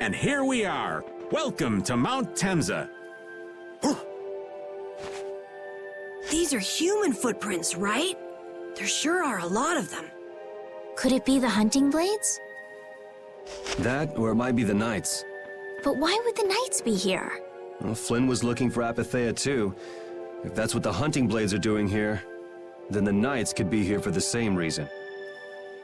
And here we are. Welcome to Mount Temza. These are human footprints, right? There sure are a lot of them. Could it be the hunting blades? That, or it might be the Knights. But why would the Knights be here? Well, Flynn was looking for Apatheia too. If that's what the hunting blades are doing here, then the Knights could be here for the same reason.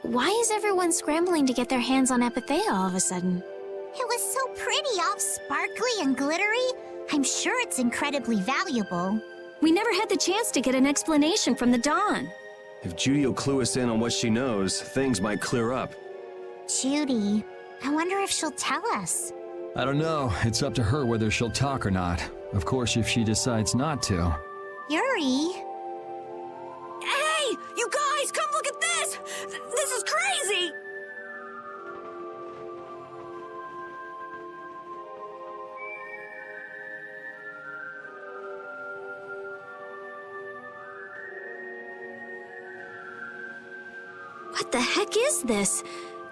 Why is everyone scrambling to get their hands on Apatheia all of a sudden? It was so pretty, all sparkly and glittery. I'm sure it's incredibly valuable. We never had the chance to get an explanation from the Dawn. If Judy will clue us in on what she knows, things might clear up. Judy, I wonder if she'll tell us. I don't know. It's up to her whether she'll talk or not. Of course, if she decides not to. Yuri? Hey! You guys, come look at this! This is crazy! What the heck is this?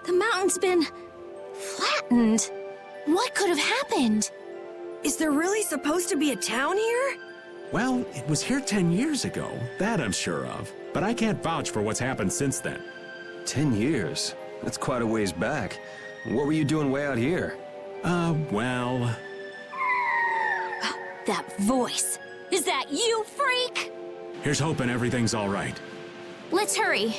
The mountain's been flattened. What could have happened? Is there really supposed to be a town here? Well, it was here 10 years ago. That I'm sure of. But I can't vouch for what's happened since then. 10 years? That's quite a ways back. What were you doing way out here? Well... That voice. Is that you, freak? Here's hoping everything's all right. Let's hurry.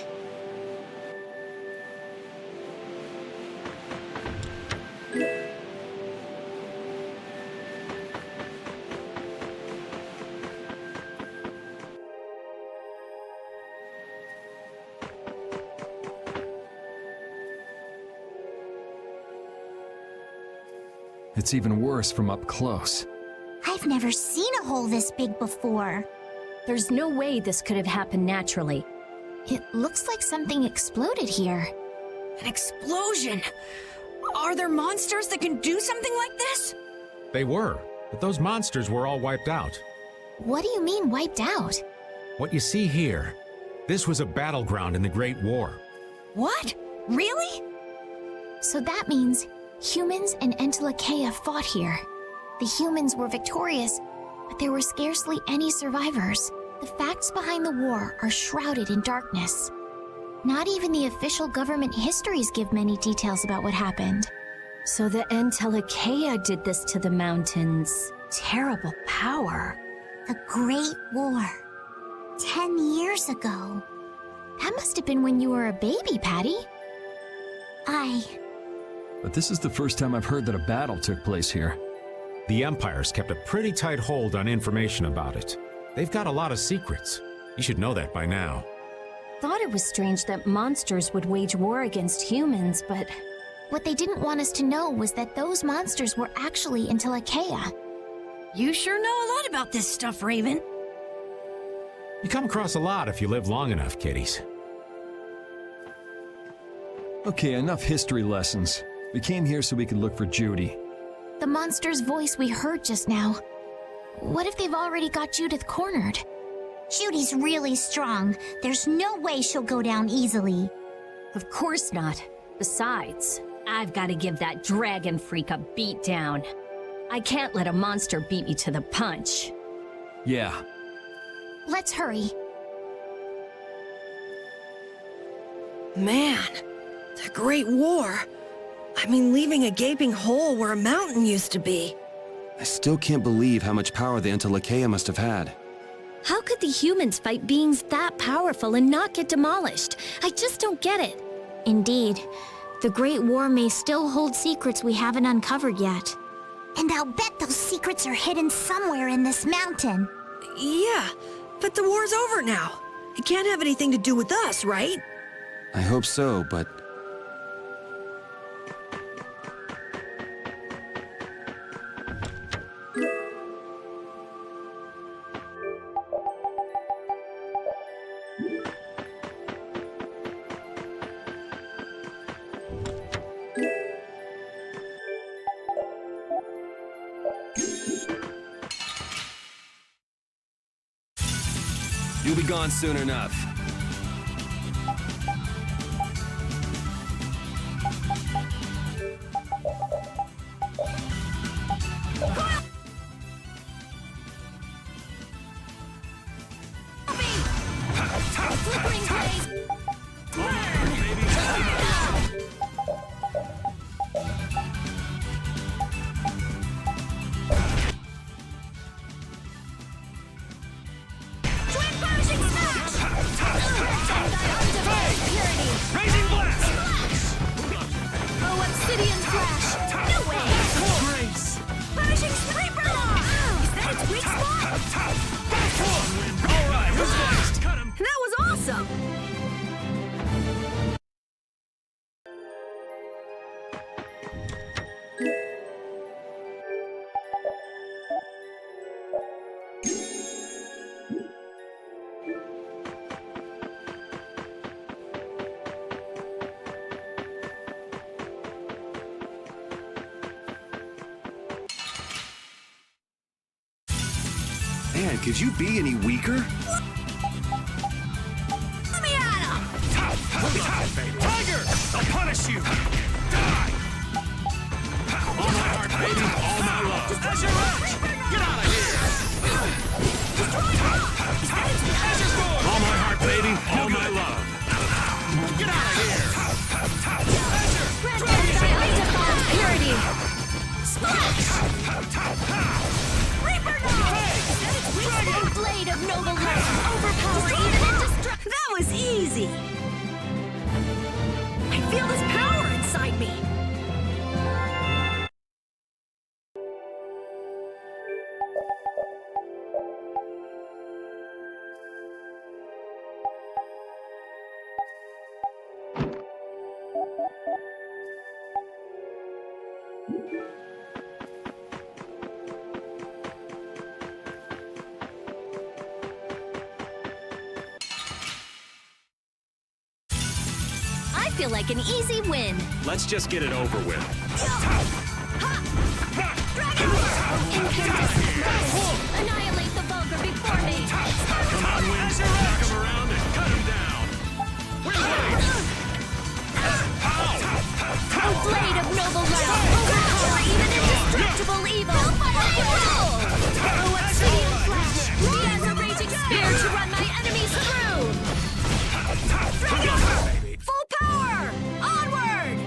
It's even worse from up close. I've never seen a hole this big before. There's no way this could have happened naturally. It looks like something exploded here. An explosion! Are there monsters that can do something like this? They were, but those monsters were all wiped out. What do you mean, wiped out? What you see here, this was a battleground in the Great War. What? Really? So that means humans and Entelekea fought here. The humans were victorious, but there were scarcely any survivors. The facts behind the war are shrouded in darkness. Not even the official government histories give many details about what happened. So the Entelekea did this to the mountains. Terrible power. The Great War. 10 years ago. That must have been when you were a baby, Patty. But this is the first time I've heard that a battle took place here. The Empire's kept a pretty tight hold on information about it. They've got a lot of secrets. You should know that by now. Thought it was strange that monsters would wage war against humans, but... What they didn't want us to know was that those monsters were actually Entelekea. You sure know a lot about this stuff, Raven. You come across a lot if you live long enough, kiddies. Okay, enough history lessons. We came here so we could look for Judy. The monster's voice we heard just now. What if they've already got Judith cornered? Judy's really strong. There's no way she'll go down easily. Of course not. Besides, I've got to give that dragon freak a beat down. I can't let a monster beat me to the punch. Yeah. Let's hurry. Man, the Great War. I mean, leaving a gaping hole where a mountain used to be. I still can't believe how much power the Entelekea must have had. How could the humans fight beings that powerful and not get demolished? I just don't get it. Indeed. The Great War may still hold secrets we haven't uncovered yet. And I'll bet those secrets are hidden somewhere in this mountain. Yeah, but the war's over now. It can't have anything to do with us, right? I hope so, but... You'll be gone soon enough. Flickering blaze! Twin Pershing Smash! Raising blast! Oh, Obsidian Flash! No way! Grace! Pershing Sniper! Is that its weak spot? All right, who's next? Cut him! That was awesome! Man, could you be any weaker? Let me at him! Tiger! I'll punish you! Die! All my heart, baby! All my love! Azure Rush! Get out of here! Azure Sword! All my heart, baby! All my love! Get out of here! Azure! Undefiled purity! Splash! Reaper Knife! Blade of Noble Light! Overpower even indestructible! That was easy! I feel this power inside me! I feel like an easy win. Let's just get it over with. Annihilate the vulgar before me. Come on, Wind! Knock him around and cut him down! Blade of Noble Light! Overpower even indestructible evil! Oh, Obsidian Flash! Use a raging spear to run my enemies through! Full power! Onward!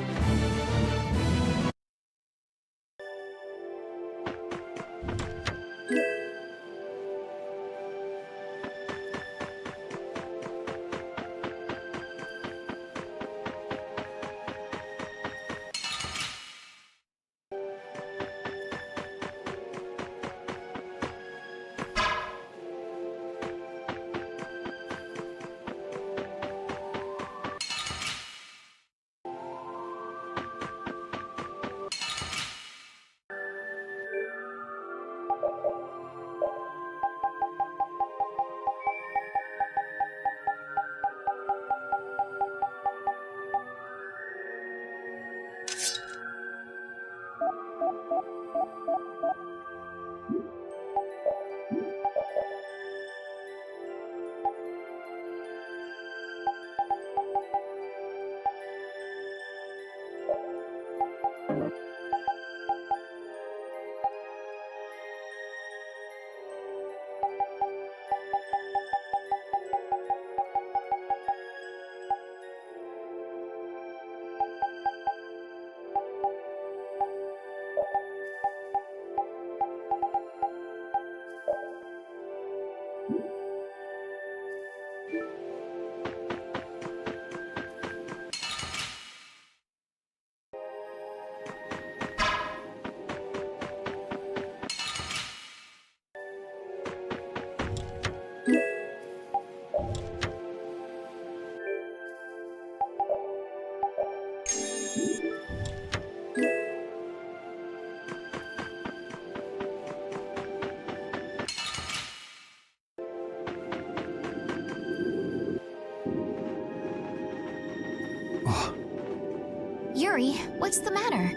Yuri, what's the matter?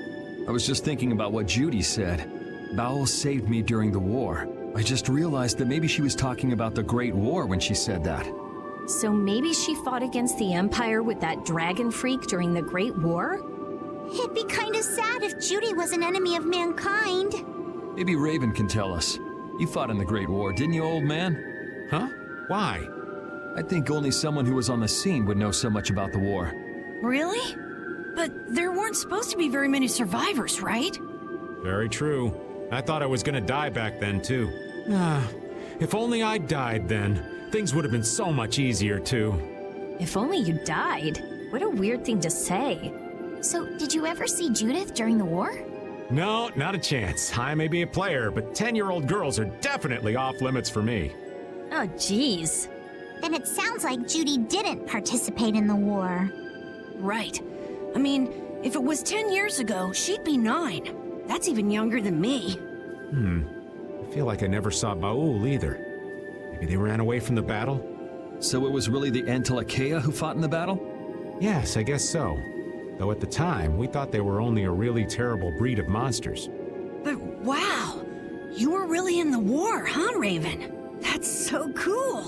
I was just thinking about what Judy said. Bowel saved me during the war. I just realized that maybe she was talking about the Great War when she said that. So maybe she fought against the Empire with that dragon freak during the Great War? It'd be kind of sad if Judy was an enemy of mankind. Maybe Raven can tell us. You fought in the Great War, didn't you, old man? Huh? Why? I think only someone who was on the scene would know so much about the war. Really? But there weren't supposed to be very many survivors, right? Very true. I thought I was gonna die back then, too. If only I died then, things would have been so much easier, too. If only you died. What a weird thing to say. So, did you ever see Judith during the war? No, not a chance. I may be a player, but 10-year-old girls are definitely off limits for me. Oh, jeez. Then it sounds like Judy didn't participate in the war. Right. I mean, if it was 10 years ago, she'd be 9. That's even younger than me. I feel like I never saw Baul either. Maybe they ran away from the battle? So it was really the Entelekea who fought in the battle? Yes, I guess so. Though at the time, we thought they were only a really terrible breed of monsters. But wow, you were really in the war, huh, Raven? That's so cool.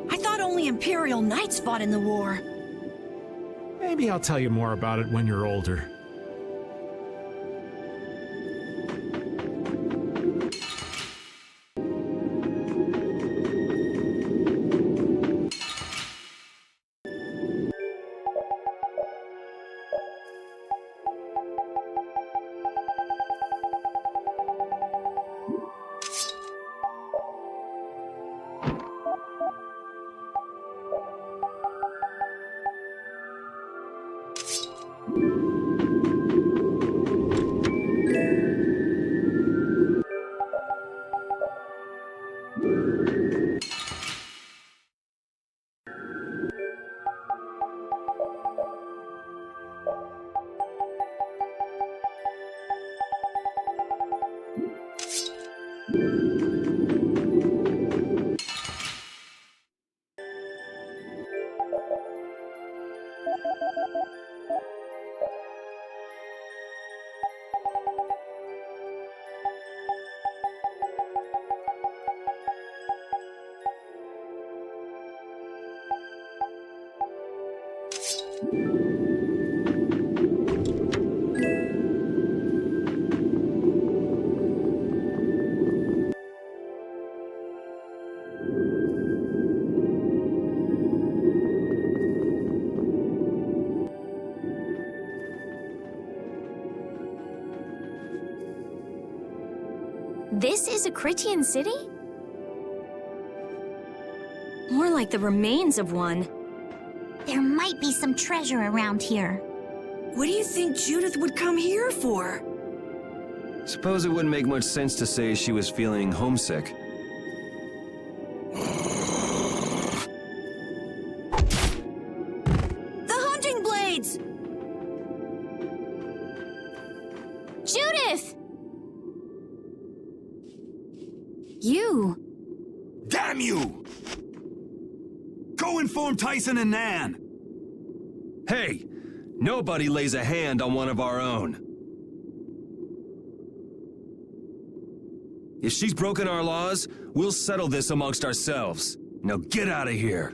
I thought only Imperial Knights fought in the war. Maybe I'll tell you more about it when you're older. This is a Critian city? More like the remains of one. There might be some treasure around here. What do you think Judith would come here for? Suppose it wouldn't make much sense to say she was feeling homesick. The hunting blades! Judith! You! Damn you! Go inform Tison and Nan! Hey! Nobody lays a hand on one of our own. If she's broken our laws, we'll settle this amongst ourselves. Now get out of here.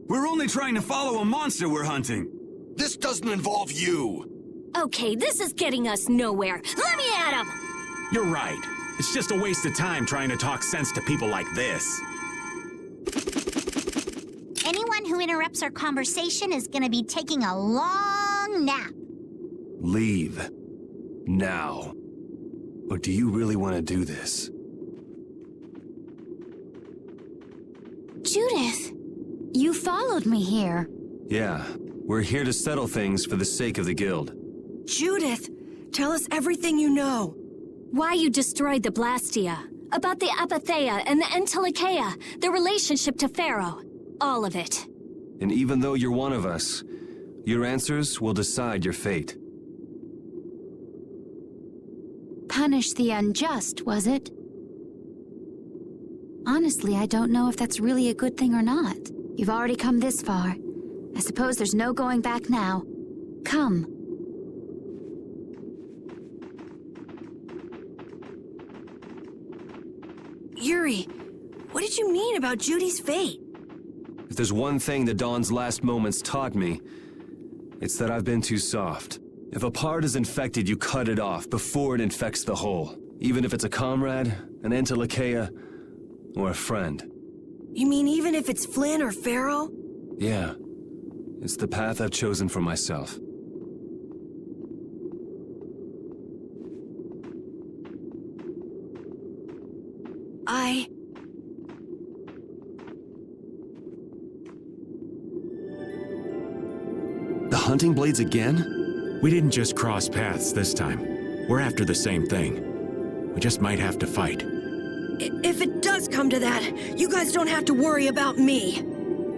We're only trying to follow a monster we're hunting. This doesn't involve you. Okay, this is getting us nowhere. Let me at him! You're right. It's just a waste of time trying to talk sense to people like this. Anyone who interrupts our conversation is gonna be taking a long nap. Leave. Now. Or do you really want to do this? Judith! You followed me here. Yeah, we're here to settle things for the sake of the guild. Judith, tell us everything you know. Why you destroyed the Blastia, about the Apatheia and the Entelekea, their relationship to Pharaoh. All of it. And even though you're one of us, your answers will decide your fate. Punish the unjust, was it? Honestly, I don't know if that's really a good thing or not. You've already come this far. I suppose there's no going back now. Come. Yuri, what did you mean about Judy's fate? If there's one thing the Dawn's last moments taught me, it's that I've been too soft. If a part is infected, you cut it off before it infects the whole. Even if it's a comrade, an Entelekea, or a friend. You mean even if it's Flynn or Pharaoh? Yeah. It's the path I've chosen for myself. The hunting blades again? We didn't just cross paths this time. We're after the same thing. We just might have to fight. If it does come to that, you guys don't have to worry about me.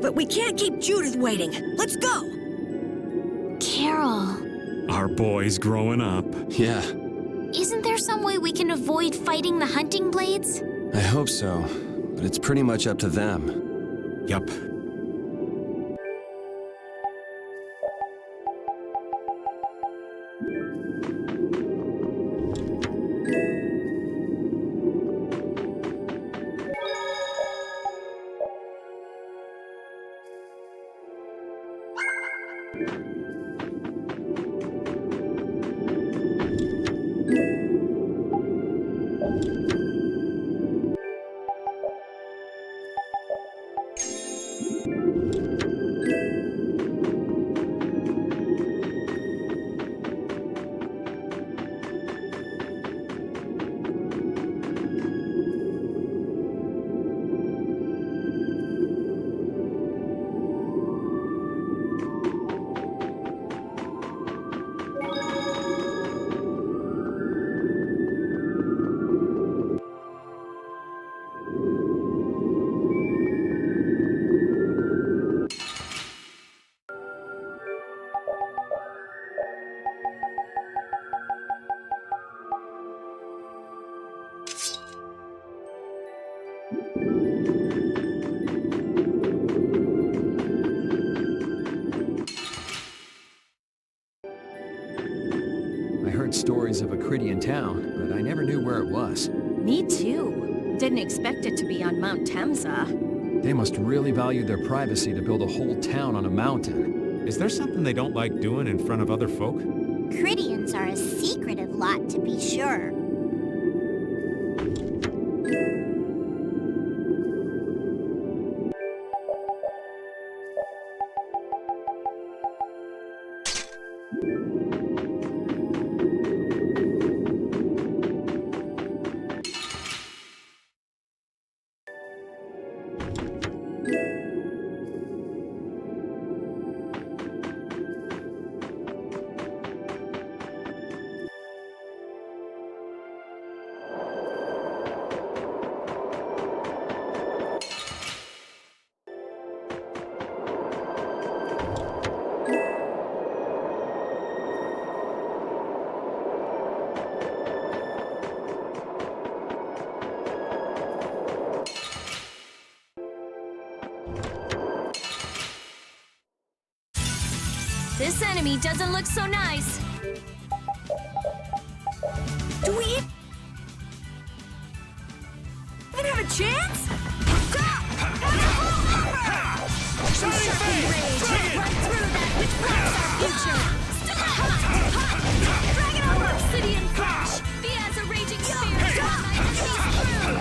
But we can't keep Judith waiting. Let's go! Carol, Our boy's growing up. Yeah, isn't there some way we can avoid fighting the hunting blades? I hope so. But it's pretty much up to them. Yup. I heard stories of a Cridian town, but I never knew where it was. Me too. Didn't expect it to be on Mount Temsa. They must really value their privacy to build a whole town on a mountain. Is there something they don't like doing in front of other folk? Cridians are a secretive lot, to be sure. This enemy doesn't look so nice. Do we even have a chance? Shining Face! Bring it! Run through that which blocks our future. Drag it over! Obsidian Flash! Be as a raging spear to run my enemies through!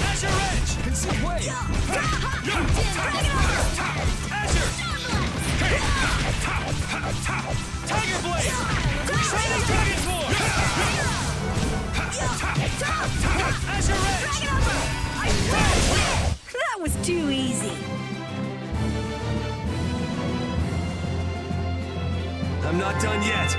Azure Edge! Concede way! Drag it over! Azure! Tiger Blade! Shining Dragon Force! Azure Edge! That was too easy. I'm not done yet.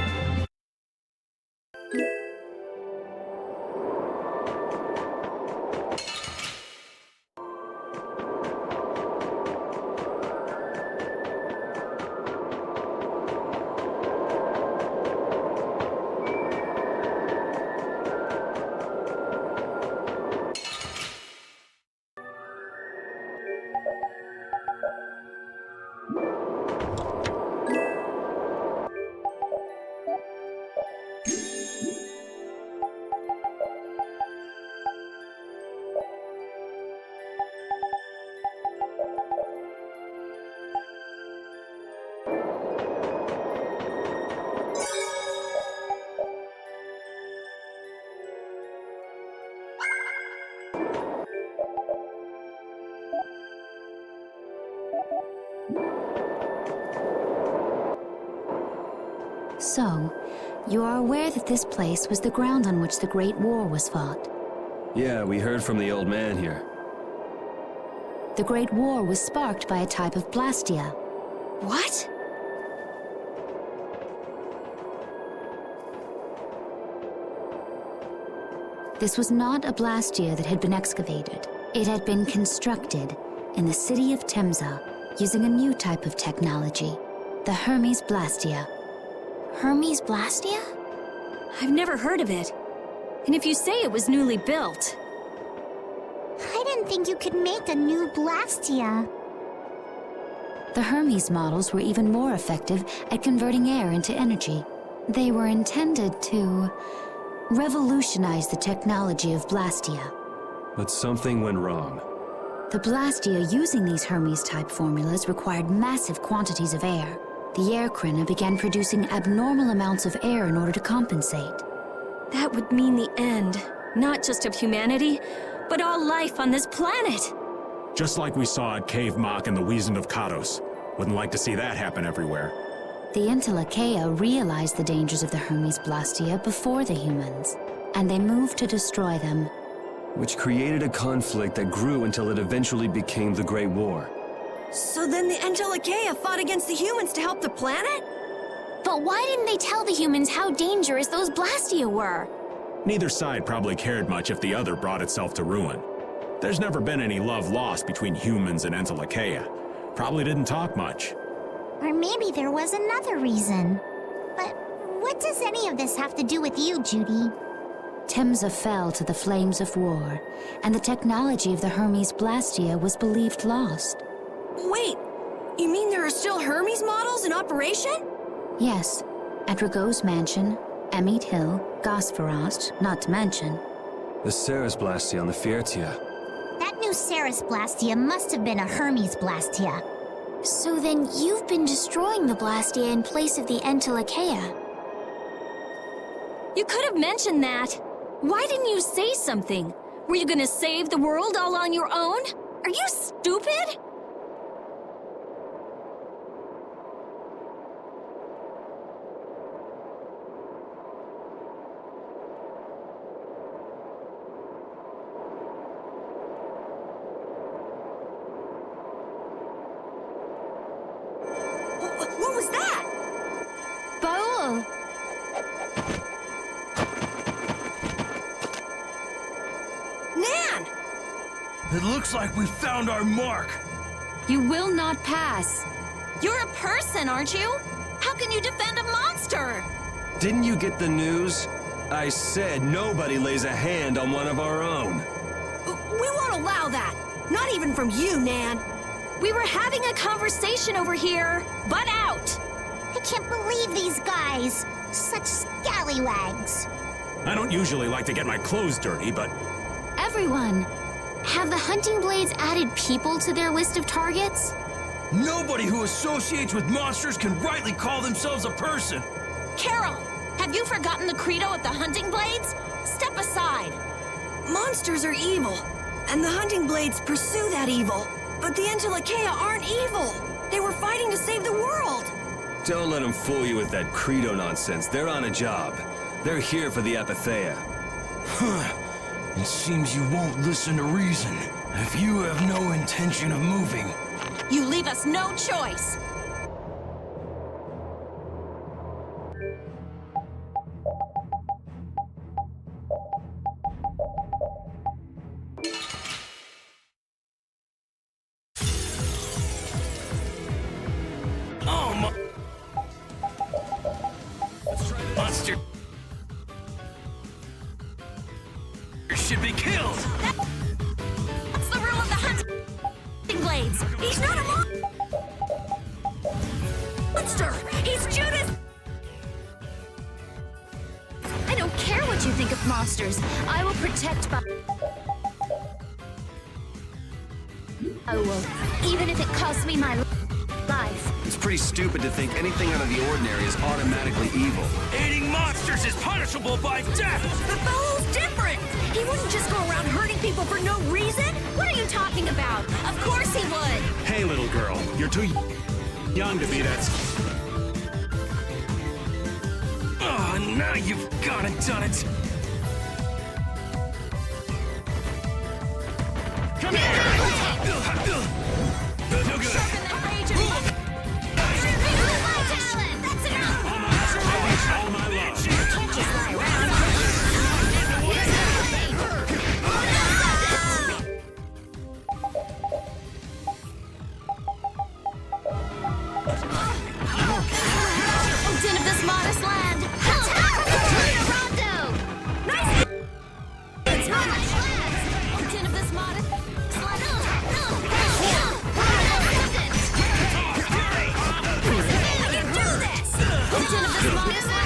So, you are aware that this place was the ground on which the Great War was fought. Yeah, we heard from the old man here. The Great War was sparked by a type of Blastia. What? This was not a Blastia that had been excavated. It had been constructed in the city of Temza using a new type of technology, the Hermes Blastia. Hermes Blastia? I've never heard of it. And if you say it was newly built, I didn't think you could make a new Blastia. The Hermes models were even more effective at converting air into energy. They were intended to revolutionize the technology of Blastia. But something went wrong. The Blastia using these Hermes-type formulas required massive quantities of air. The Airkrina began producing abnormal amounts of air in order to compensate. that would mean the end, not just of humanity, but all life on this planet. Just like we saw at Cave Mach and the Wiesen of Kados. Wouldn't like to see that happen everywhere. The Entelekea realized the dangers of the Hermes Blastia before the humans, and they moved to destroy them. Which created a conflict that grew until it eventually became the Great War. So then the Entelekea fought against the humans to help the planet? But why didn't they tell the humans how dangerous those Blastia were? Neither side probably cared much if the other brought itself to ruin. There's never been any love lost between humans and Entelekea. Probably didn't talk much. Or maybe there was another reason. But what does any of this have to do with you, Judy? Temza fell to the flames of war, and the technology of the Hermes Blastia was believed lost. Wait, you mean there are still Hermes models in operation? Yes, at Rago's mansion, Emmett Hill, Gosferost, not to mention. The Ceres Blastia on the Fiertia. That new Ceres Blastia must have been a Hermes Blastia. So then you've been destroying the Blastia in place of the Entelekea. You could have mentioned that. Why didn't you say something? Were you gonna save the world all on your own? Are you stupid? What was that? Baul! Nan! It looks like we found our mark. You will not pass. You're a person, aren't you? How can you defend a monster? Didn't you get the news? I said nobody lays a hand on one of our own. We won't allow that. Not even from you, Nan. We were having a conversation over here. Butt out! I can't believe these guys. Such scallywags. I don't usually like to get my clothes dirty, but Everyone, have the hunting blades added people to their list of targets? Nobody who associates with monsters can rightly call themselves a person. Carol, have you forgotten the credo of the hunting blades? Step aside. Monsters are evil, and the hunting blades pursue that evil. But the Entelekea aren't evil. They were fighting to save the world. Don't let them fool you with that credo nonsense. They're on a job. They're here for the Apatheia. It seems you won't listen to reason. If you have no intention of moving, You leave us no choice. monster should be killed. That's the rule of the hunting blades. He's not a monster. He's Judas. I don't care what you think of monsters. I will protect I will, even if it costs me my life. It's pretty stupid to think anything out of the ordinary is automatically evil. Aiding monsters is punishable by death. But Baul's different. He wouldn't just go around hurting people for no reason. What are you talking about? Of course he would. hey, little girl, you're You're too young to be that. Oh, now you've gone and done it. Come here. No good. That's enough! All my love. Din of this modest land! Rondo! Nice! It's modest land! Din of this modest land! I can do this! Din of this modest land!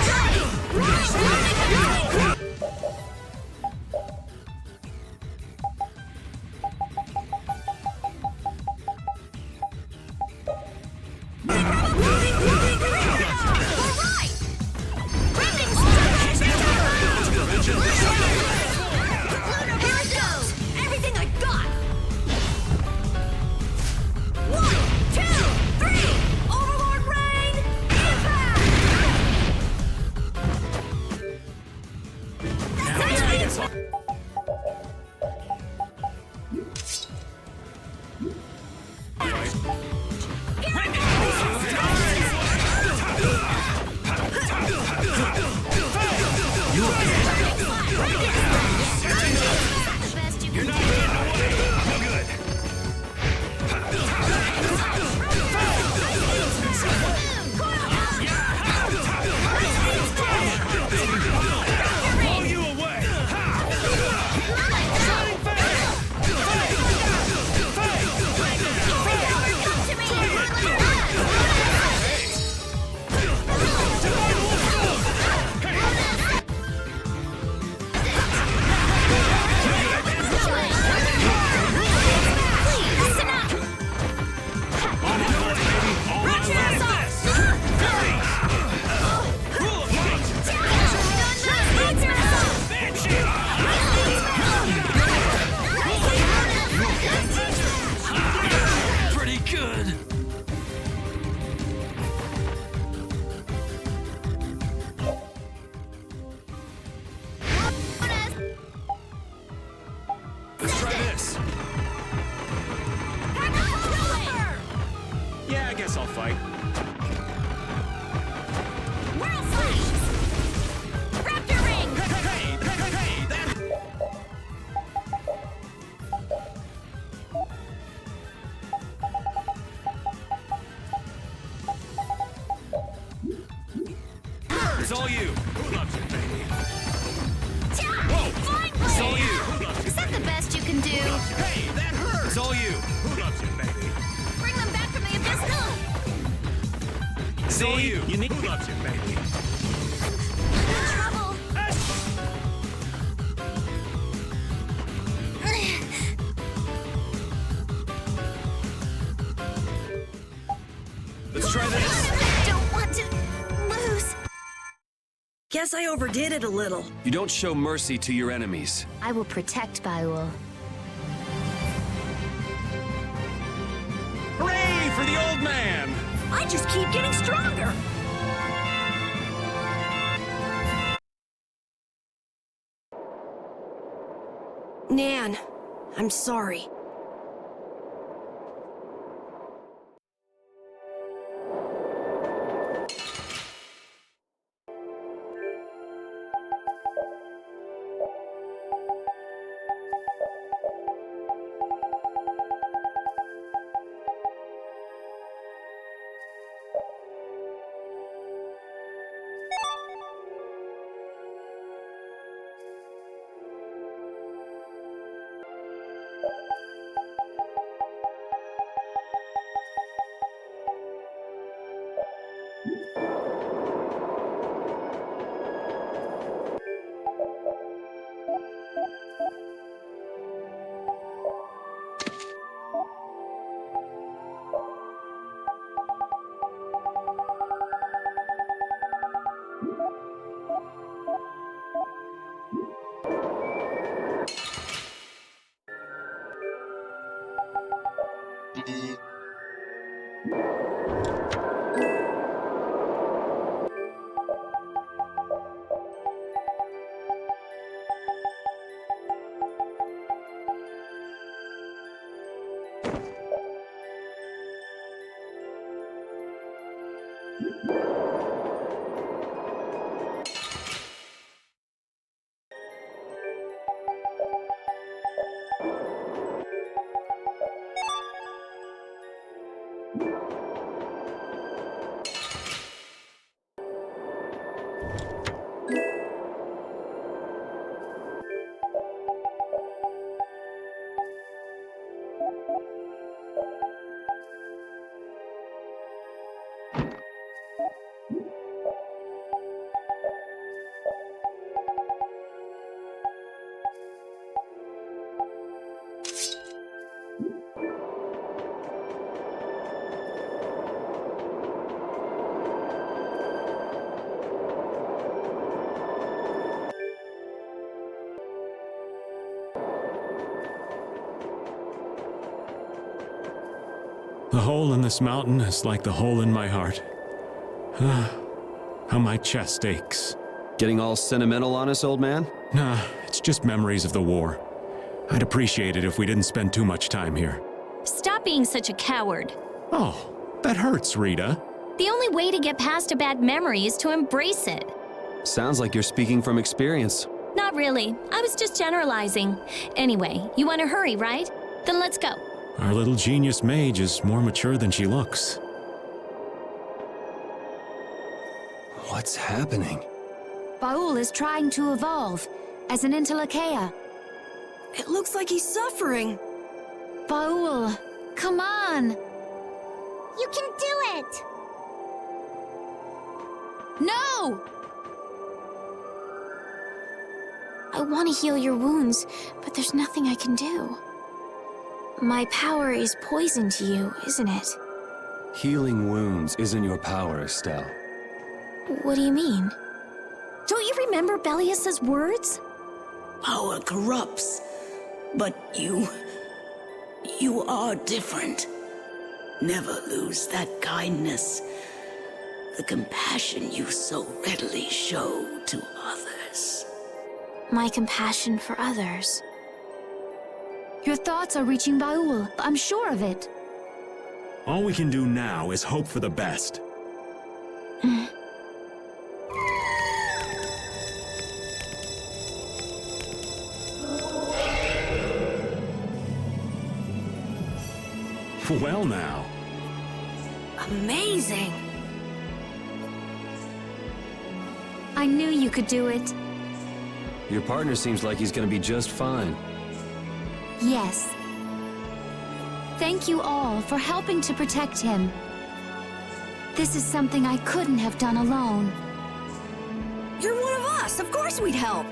Everything I got! 1, 2, 3! Overlord Rain! Impact! That's it! The best you can do. No good. Blow you away. Pretty good. Let's try this. Yeah, I guess I'll fight. World Slash! Raptor Ring! Hey, that... It's all you. Who loves you, baby? Whoa! Flying It's all Blade! you. Is that the best you can do? Hey, that hurts. It's all you. Who loves you, baby? Bring them back from the abyss! It's all you. Who loves you, baby? Trouble! Let's try this. I don't want to lose. Guess I overdid it a little. You don't show mercy to your enemies. I will protect Baul. Hooray for the old man! I just keep getting stronger. Nan, I'm sorry. The hole in this mountain is like the hole in my heart. How my chest aches. Getting all sentimental on us, old man? Nah, it's just memories of the war. I'd appreciate it if we didn't spend too much time here. Stop being such a coward. Oh, that hurts, Rita. The only way to get past a bad memory is to embrace it. Sounds like you're speaking from experience. Not really. I was just generalizing. Anyway, you want to hurry, right? Then let's go. Our little genius mage is more mature than she looks. What's happening? Baul is trying to evolve as an Entelekea. It looks like he's suffering. Baul, come on! You can do it! No! I want to heal your wounds, but there's nothing I can do. My power is poison to you, isn't it? Healing wounds isn't your power, Estelle. What do you mean? Don't you remember Bellius's words? Power corrupts, but you are different. Never lose that kindness, the compassion you so readily show to others. My compassion for others. Your thoughts are reaching Baul. I'm sure of it. All we can do now is hope for the best. Well now. Amazing. I knew you could do it. Your partner seems like he's gonna be just fine. Yes. Thank you all for helping to protect him. This is something I couldn't have done alone. You're one of us. Of course we'd help.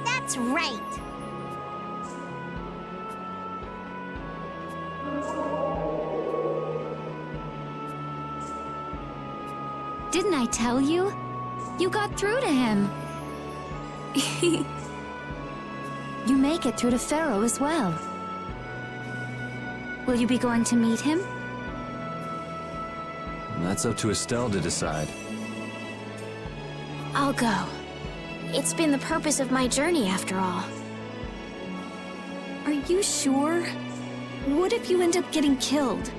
That's right. Didn't I tell you? You got through to him. You make it through to Pharaoh as well. Will you be going to meet him? That's up to Estelle to decide. I'll go. It's been the purpose of my journey, after all. Are you sure? What if you end up getting killed?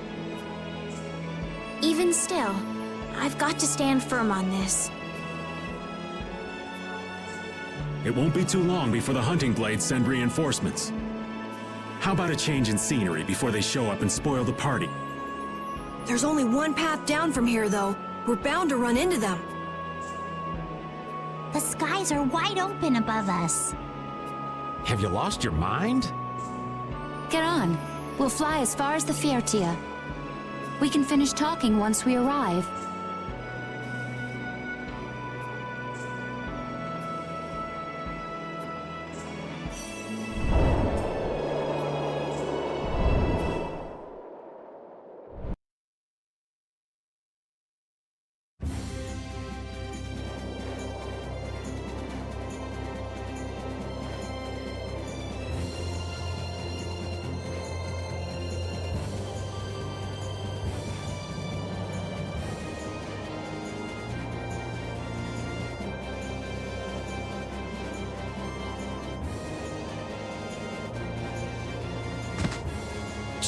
Even still, I've got to stand firm on this. It won't be too long before the hunting blades send reinforcements. How about a change in scenery before they show up and spoil the party? There's only one path down from here, though. We're bound to run into them. The skies are wide open above us. Have you lost your mind? Get on. We'll fly as far as the Fiertia. We can finish talking once we arrive.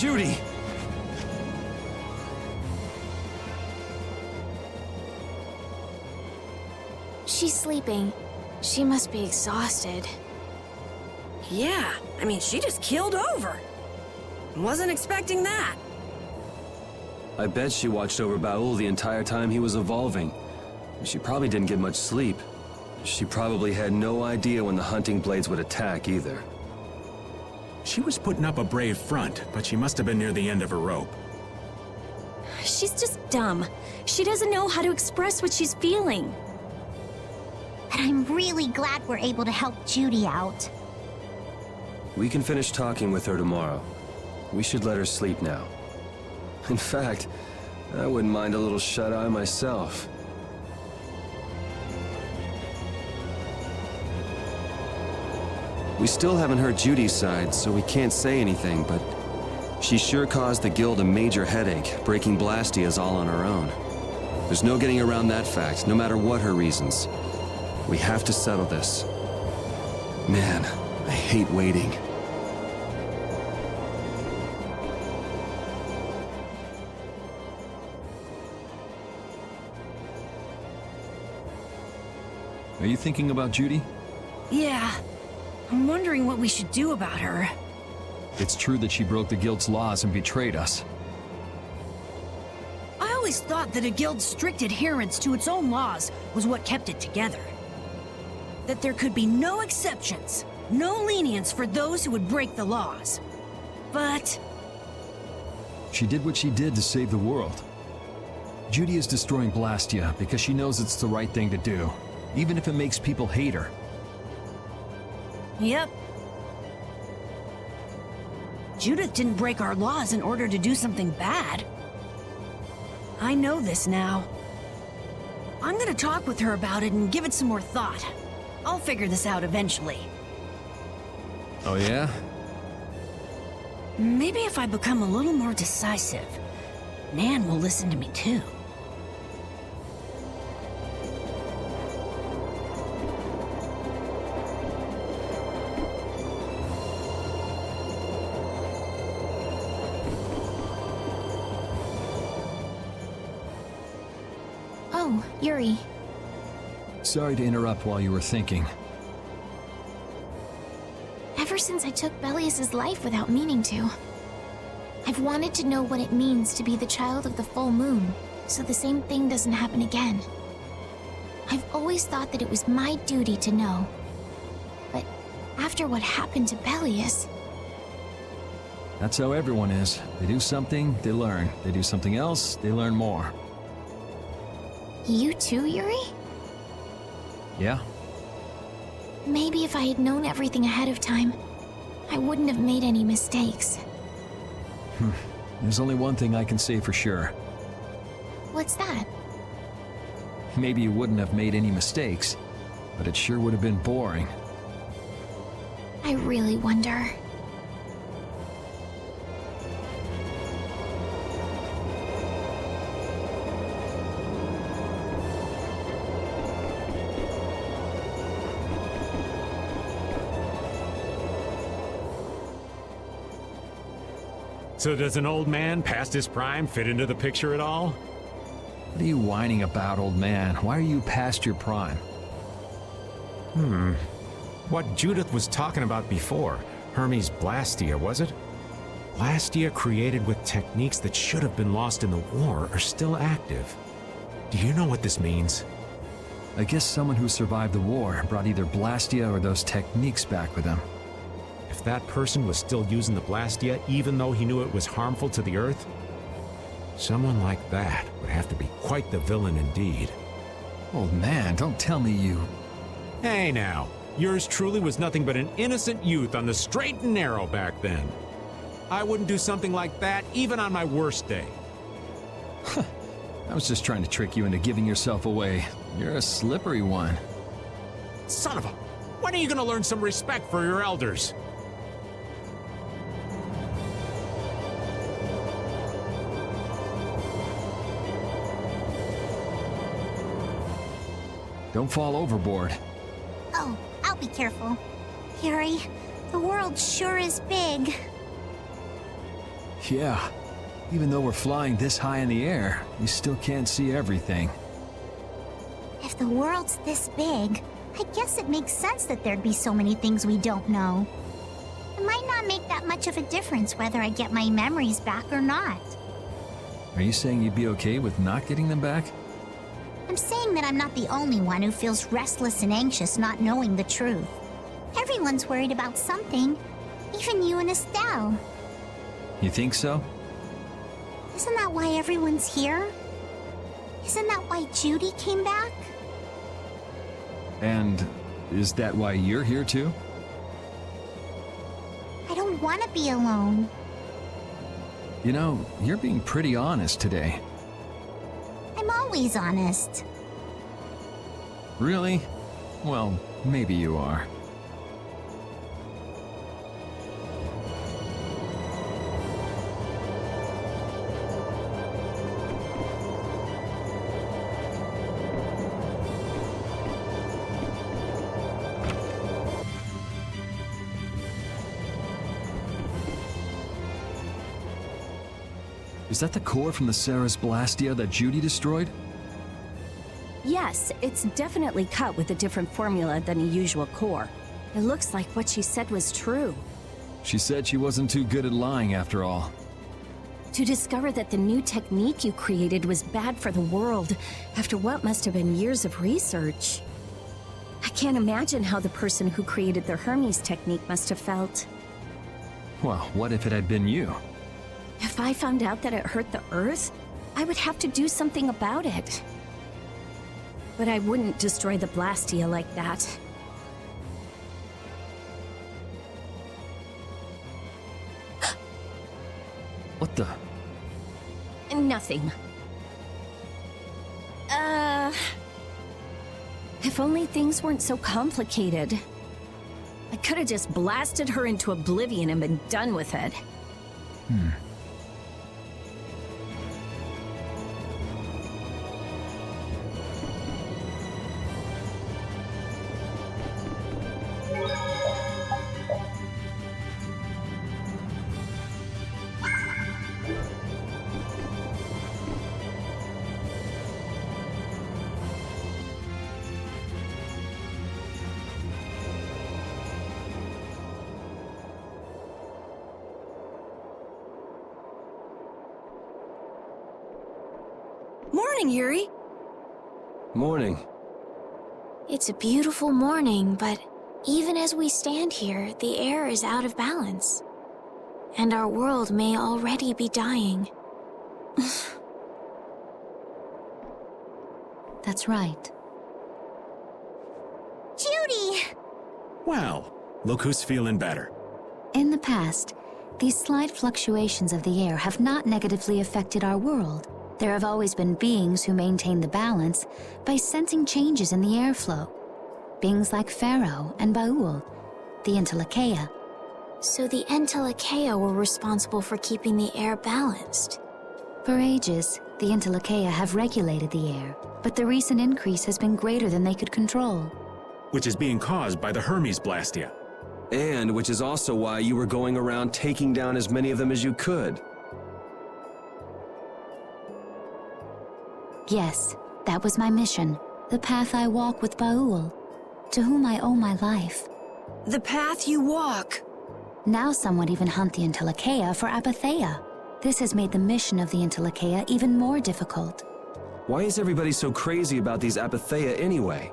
Judy! She's sleeping. She must be exhausted. Yeah, I mean, she just keeled over. Wasn't expecting that. I bet she watched over Baul the entire time he was evolving. She probably didn't get much sleep. She probably had no idea when the hunting blades would attack either. She was putting up a brave front, but she must have been near the end of her rope. She's just dumb. She doesn't know how to express what she's feeling. But I'm really glad we're able to help Judy out. We can finish talking with her tomorrow. We should let her sleep now. In fact, I wouldn't mind a little shut-eye myself. We still haven't heard Judy's side, so we can't say anything, but she sure caused the guild a major headache, breaking Blastias all on her own. There's no getting around that fact, no matter what her reasons. We have to settle this. Man, I hate waiting. Are you thinking about Judy? Yeah, I'm wondering what we should do about her. It's true that she broke the guild's laws and betrayed us. I always thought that a guild's strict adherence to its own laws was what kept it together. That there could be no exceptions, no lenience for those who would break the laws. But She did what she did to save the world. Judy is destroying Blastia because she knows it's the right thing to do, even if it makes people hate her. Yep. Judith didn't break our laws in order to do something bad. I know this now. I'm gonna talk with her about it and give it some more thought. I'll figure this out eventually. Oh yeah? Maybe if I become a little more decisive, Nan will listen to me too. Oh, Yuri. Sorry to interrupt while you were thinking. Ever since I took Belius's life without meaning to, I've wanted to know what it means to be the child of the full moon, so the same thing doesn't happen again. I've always thought that it was my duty to know. But after what happened to Belius... That's how everyone is. They do something, they learn. They do something else, they learn more. You too, Yuri? Yeah? Maybe if I had known everything ahead of time, I wouldn't have made any mistakes. There's only one thing I can say for sure. What's that? Maybe you wouldn't have made any mistakes, but it sure would have been boring. I really wonder. So does an old man past his prime fit into the picture at all? What are you whining about, old man? Why are you past your prime? What Judith was talking about before, Hermes Blastia, was it? Blastia created with techniques that should have been lost in the war are still active. Do you know what this means? I guess someone who survived the war brought either Blastia or those techniques back with them. If that person was still using the Blastia even though he knew it was harmful to the Earth, someone like that would have to be quite the villain indeed. Old man, don't tell me you... Hey now, yours truly was nothing but an innocent youth on the straight and narrow back then. I wouldn't do something like that even on my worst day. I was just trying to trick you into giving yourself away. You're a slippery one. Son of a... When are you gonna learn some respect for your elders? Don't fall overboard. Oh, I'll be careful. Yuri, the world sure is big. Yeah. Even though we're flying this high in the air, we still can't see everything. If the world's this big, I guess it makes sense that there'd be so many things we don't know. It might not make that much of a difference whether I get my memories back or not. Are you saying you'd be okay with not getting them back? I'm saying that I'm not the only one who feels restless and anxious not knowing the truth. Everyone's worried about something, even you and Estelle. You think so? Isn't that why everyone's here? Isn't that why Judy came back? And is that why you're here too? I don't want to be alone. You know, you're being pretty honest today. I'm always honest. Really? Well, maybe you are. Is that the core from the Ceres Blastia that Judy destroyed? Yes, it's definitely cut with a different formula than a usual core. It looks like what she said was true. She said she wasn't too good at lying after all. To discover that the new technique you created was bad for the world after what must have been years of research. I can't imagine how the person who created the Hermes technique must have felt. Well, what if it had been you? If I found out that it hurt the Earth, I would have to do something about it. But I wouldn't destroy the Blastia like that. What the? Nothing. If only things weren't so complicated. I could have just blasted her into oblivion and been done with it. Morning, Yuri. Morning. It's a beautiful morning, but even as we stand here, the air is out of balance. And our world may already be dying. That's right. Judy! Well, look who's feeling better. In the past, these slight fluctuations of the air have not negatively affected our world. There have always been beings who maintain the balance by sensing changes in the airflow. Beings like Pharaoh and Baul, the Entelekea. So the Entelekea were responsible for keeping the air balanced. For ages, the Entelekea have regulated the air, but the recent increase has been greater than they could control. Which is being caused by the Hermes Blastia. And which is also why you were going around taking down as many of them as you could. Yes, that was my mission, the path I walk with Baul, to whom I owe my life. The path you walk. Now some would even hunt the Entelekea for Apatheia. This has made the mission of the Entelekea even more difficult. Why is everybody so crazy about these Apatheia anyway?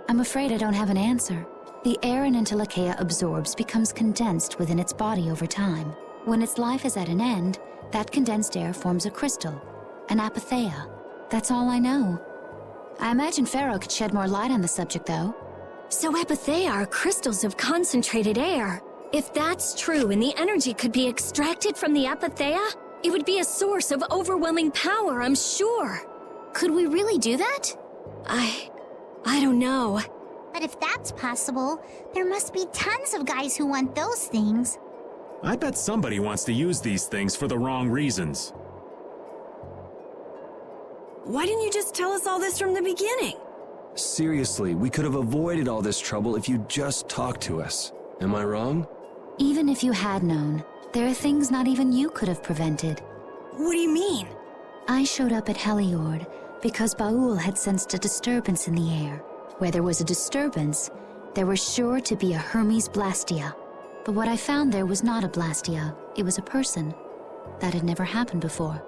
I'm afraid I don't have an answer. The air an Entelekea absorbs becomes condensed within its body over time. When its life is at an end, that condensed air forms a crystal, an Apatheia. That's all I know. I imagine Pharaoh could shed more light on the subject, though. So Apatheia are crystals of concentrated air. If that's true and the energy could be extracted from the Apatheia, it would be a source of overwhelming power, I'm sure. Could we really do that? I don't know. But if that's possible, there must be tons of guys who want those things. I bet somebody wants to use these things for the wrong reasons. Why didn't you just tell us all this from the beginning? Seriously, we could have avoided all this trouble if you just talked to us. Am I wrong? Even if you had known, There are things not even you could have prevented. What do you mean? I showed up at Heliord because Baul had sensed a disturbance in the air. Where there was a disturbance, there was sure to be a Hermes Blastia. But what I found there was not a Blastia, it was a person. That had never happened before.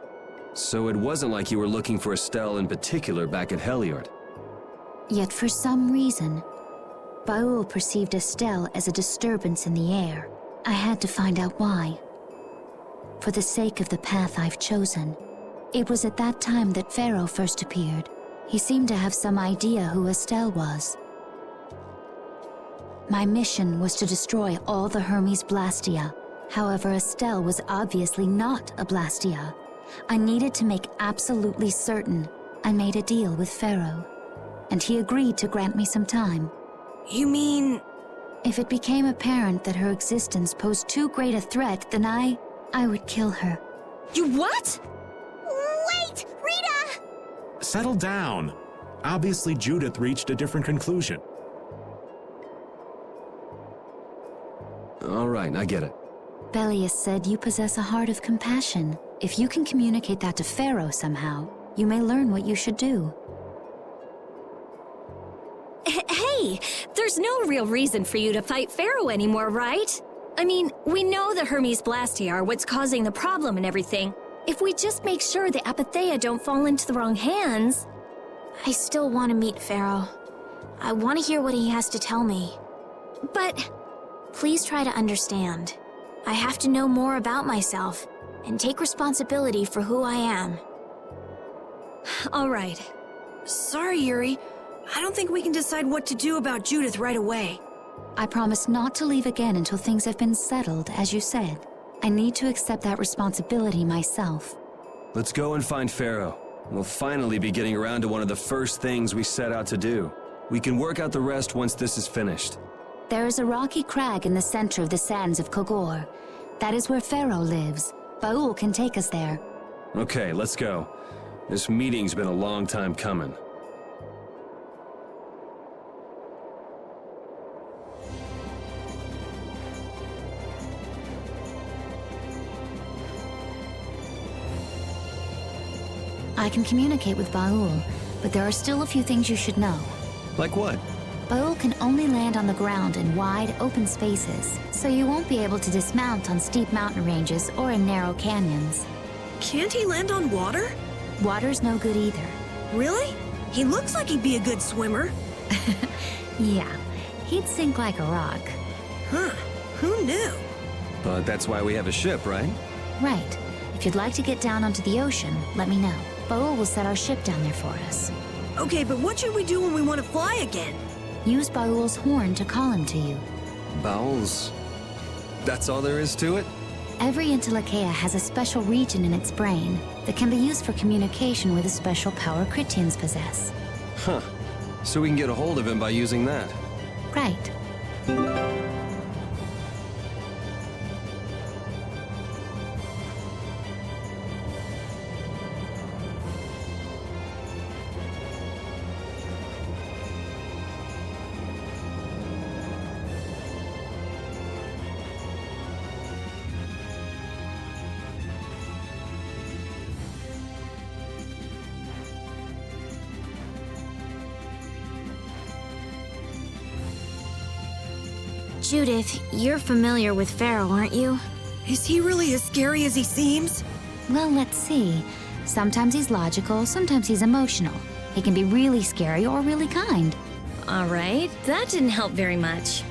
So it wasn't like you were looking for Estelle in particular back at Heliord. Yet for some reason, Baul perceived Estelle as a disturbance in the air. I had to find out why. For the sake of the path I've chosen. It was at that time that Pharaoh first appeared. He seemed to have some idea who Estelle was. My mission was to destroy all the Hermes Blastia. However, Estelle was obviously not a Blastia. I needed to make absolutely certain. I made a deal with Pharaoh, and he agreed to grant me some time. You mean... If it became apparent that her existence posed too great a threat, then I would kill her. You what? Wait! Rita! Settle down. Obviously, Judith reached a different conclusion. All right, I get it. Belius said you possess a heart of compassion. If you can communicate that to Pharaoh somehow, you may learn what you should do. Hey, there's no real reason for you to fight Pharaoh anymore, right? I mean, we know the Hermes Blastia are what's causing the problem and everything. If we just make sure the Apatheia don't fall into the wrong hands... I still want to meet Pharaoh. I want to hear what he has to tell me. But... Please try to understand. I have to know more about myself and take responsibility for who I am. all right. Sorry, Yuri. I don't think we can decide what to do about Judith right away. I promise not to leave again until things have been settled, as you said. I need to accept that responsibility myself. Let's go and find Pharaoh. We'll finally be getting around to one of the first things we set out to do. We can work out the rest once this is finished. There is a rocky crag in the center of the sands of Kogor. That is where Pharaoh lives. Baul can take us there. Okay, let's go. This meeting's been a long time coming. I can communicate with Baul, but there are still a few things you should know. Like what? Baul can only land on the ground in wide, open spaces, so you won't be able to dismount on steep mountain ranges or in narrow canyons. Can't he land on water? Water's no good either. Really? He looks like he'd be a good swimmer. Yeah, he'd sink like a rock. Huh. Who knew? But that's why we have a ship, right? Right. If you'd like to get down onto the ocean, let me know. Baul will set our ship down there for us. Okay, but what should we do when we want to fly again? Use Baul's horn to call him to you. Bowels. That's all there is to it? Every Intellicheia has a special region in its brain that can be used for communication with a special power Critians possess. Huh. So we can get a hold of him by using that. Right. Judith, you're familiar with Pharaoh, aren't you? Is he really as scary as he seems? Well, let's see. Sometimes he's logical, sometimes he's emotional. He can be really scary or really kind. All right, that didn't help very much.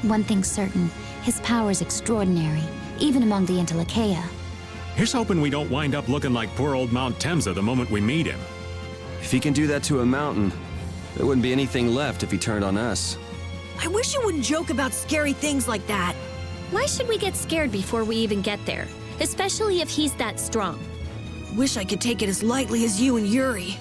One thing's certain, his power is extraordinary, even among the Intellicheia. Here's hoping we don't wind up looking like poor old Mount Temsa the moment we meet him. If he can do that to a mountain, there wouldn't be anything left if he turned on us. I wish you wouldn't joke about scary things like that. Why should we get scared before we even get there? Especially if he's that strong. Wish I could take it as lightly as you and Yuri.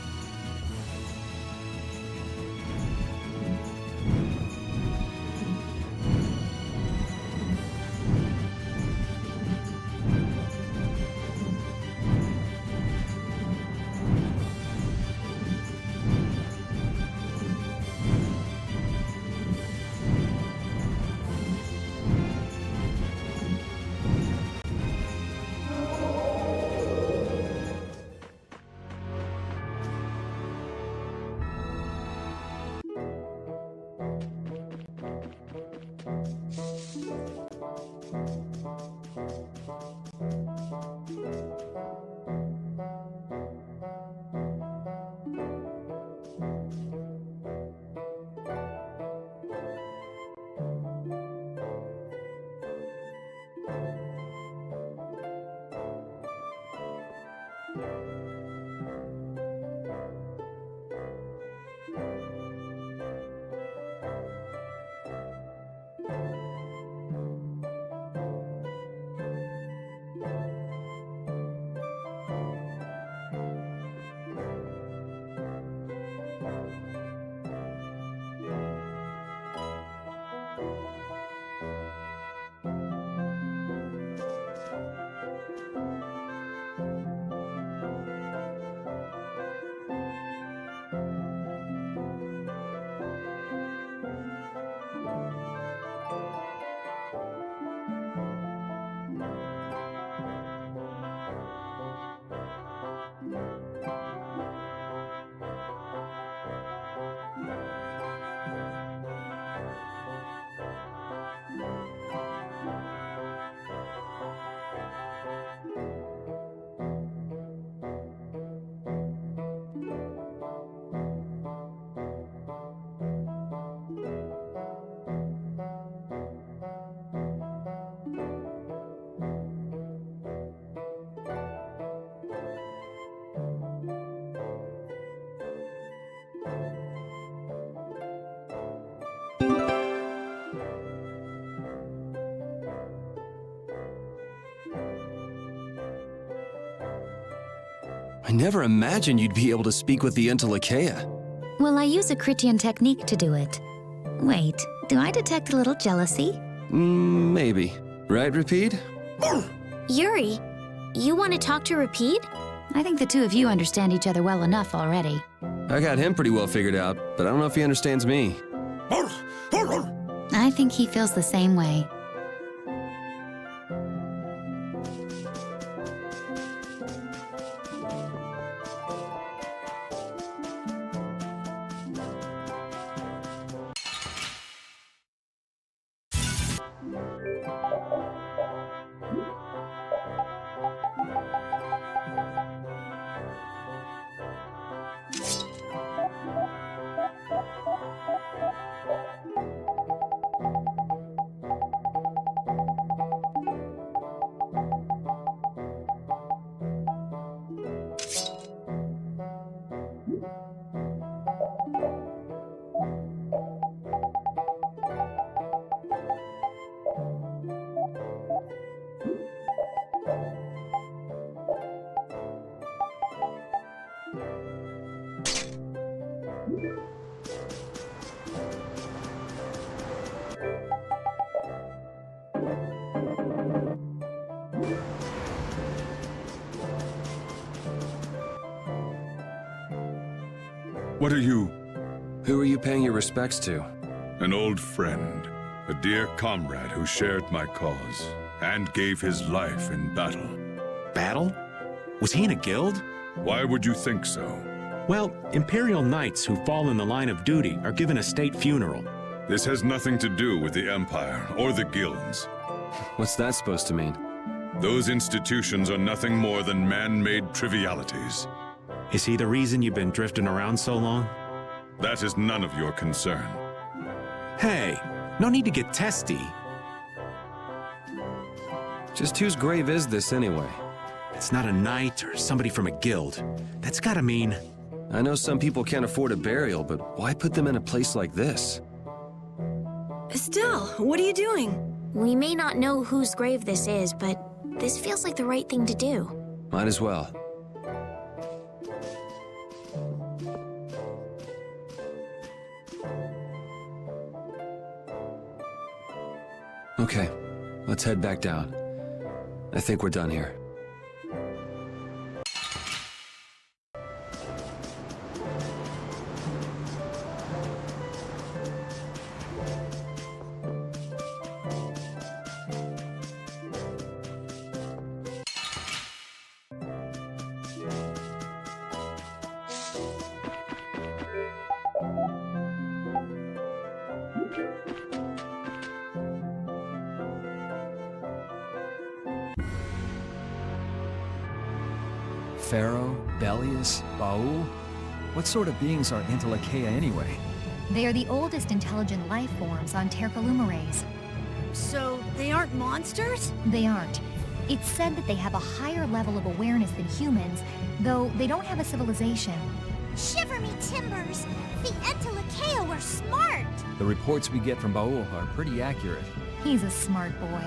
never imagined you'd be able to speak with the Entelekea. Well, I use a Critian technique to do it. Wait, do I detect a little jealousy? Maybe. Right, Rapide? Yuri, you want to talk to Rapide? I think the two of you understand each other well enough already. I got him pretty well figured out, but I don't know if he understands me. I think he feels the same way. What are you? Who are you paying your respects to? An old friend, a dear comrade who shared my cause and gave his life in battle. Battle? Was he in a guild? Why would you think so? Well, Imperial Knights who fall in the line of duty are given a state funeral. This has nothing to do with the Empire or the guilds. What's that supposed to mean? Those institutions are nothing more than man-made trivialities. Is he the reason you've been drifting around so long? That is none of your concern. Hey, no need to get testy. Just whose grave is this anyway? It's not a knight or somebody from a guild. That's gotta mean... I know some people can't afford a burial, but why put them in a place like this? Estelle, what are you doing? We may not know whose grave this is, but this feels like the right thing to do. Might as well. Okay, let's head back down. I think we're done here. Pharaoh, Belius, Baul? What sort of beings are Entelekea anyway? They are the oldest intelligent life forms on Tercalumares. So, they aren't monsters? They aren't. It's said that they have a higher level of awareness than humans, though they don't have a civilization. Shiver me timbers! The Entelekea were smart! The reports we get from Baul are pretty accurate. He's a smart boy.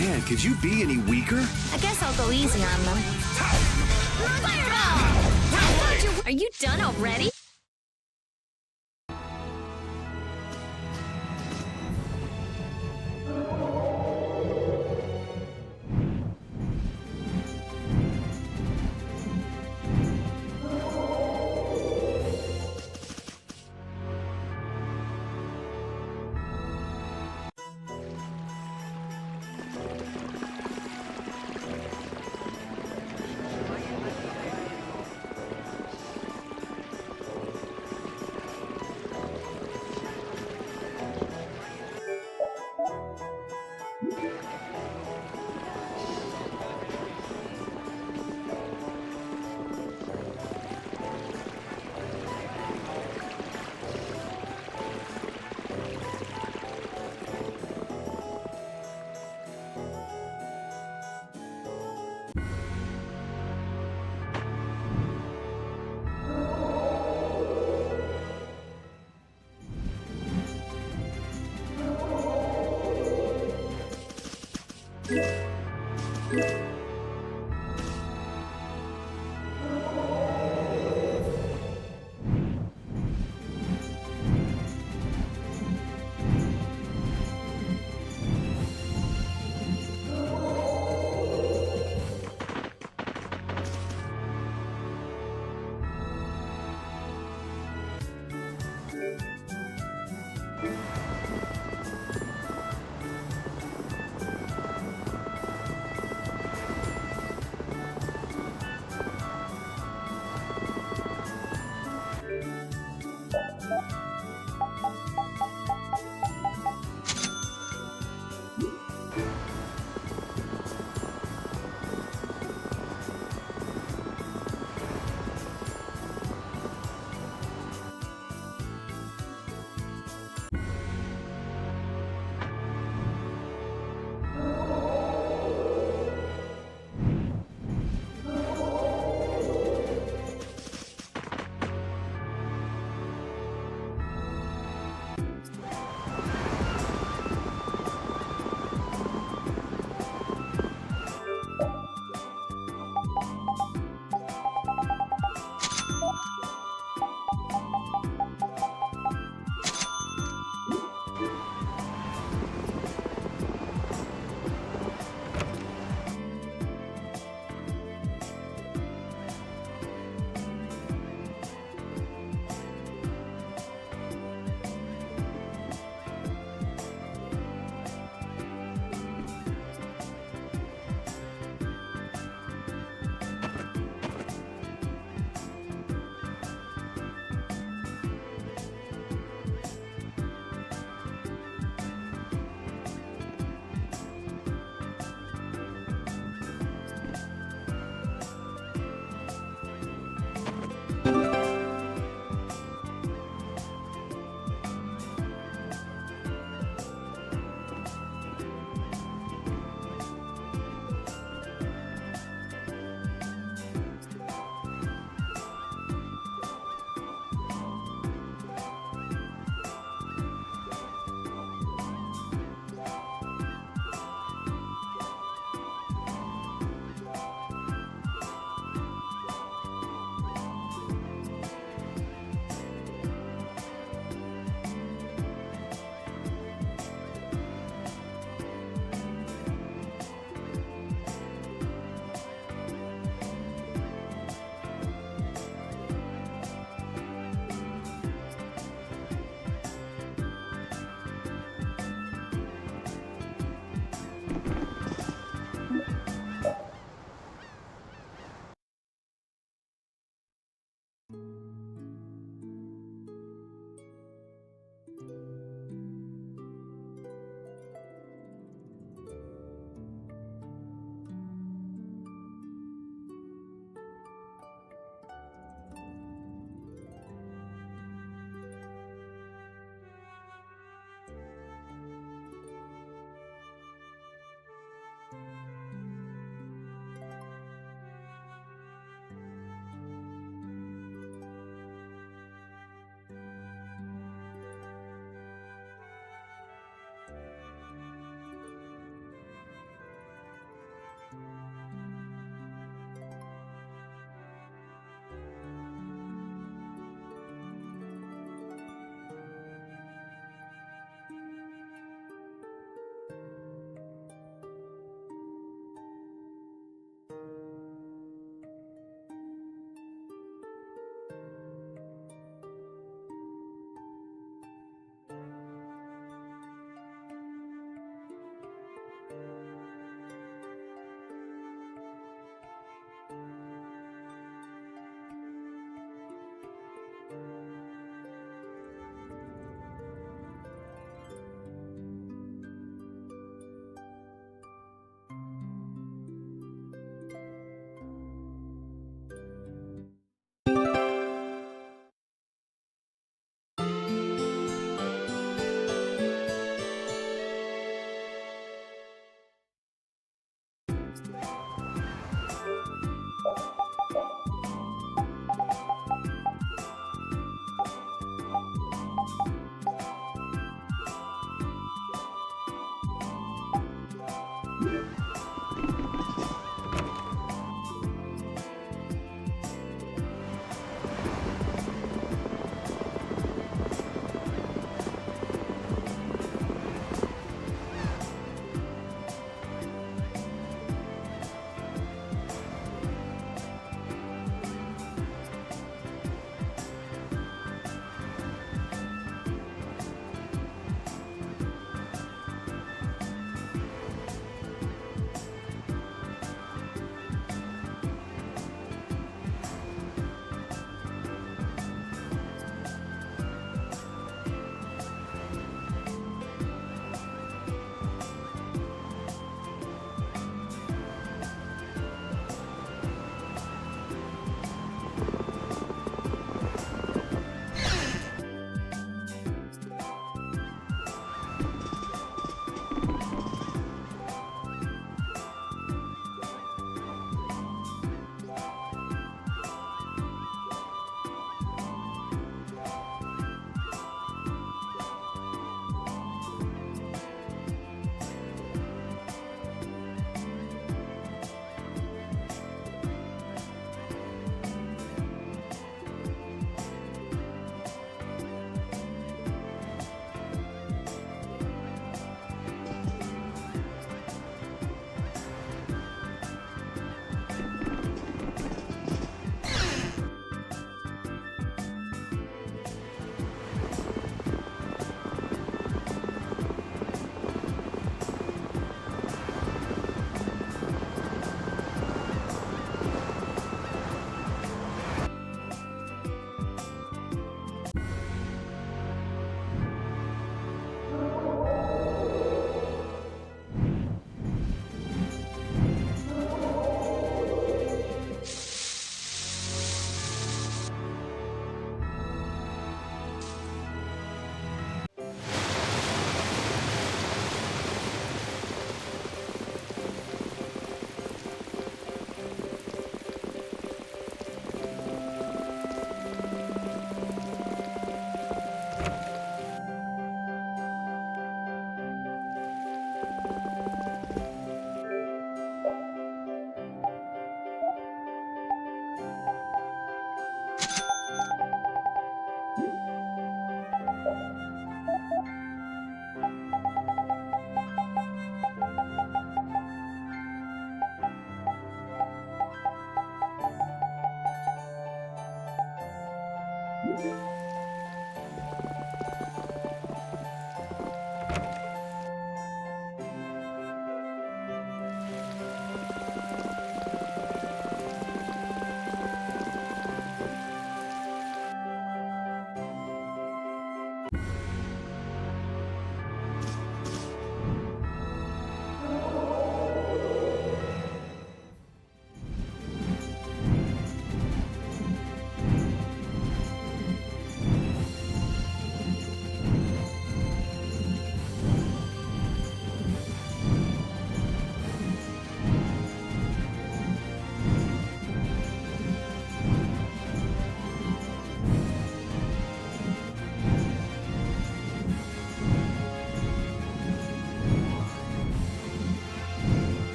Man, could you be any weaker? I guess I'll go easy on them. Fireball! Are you done already?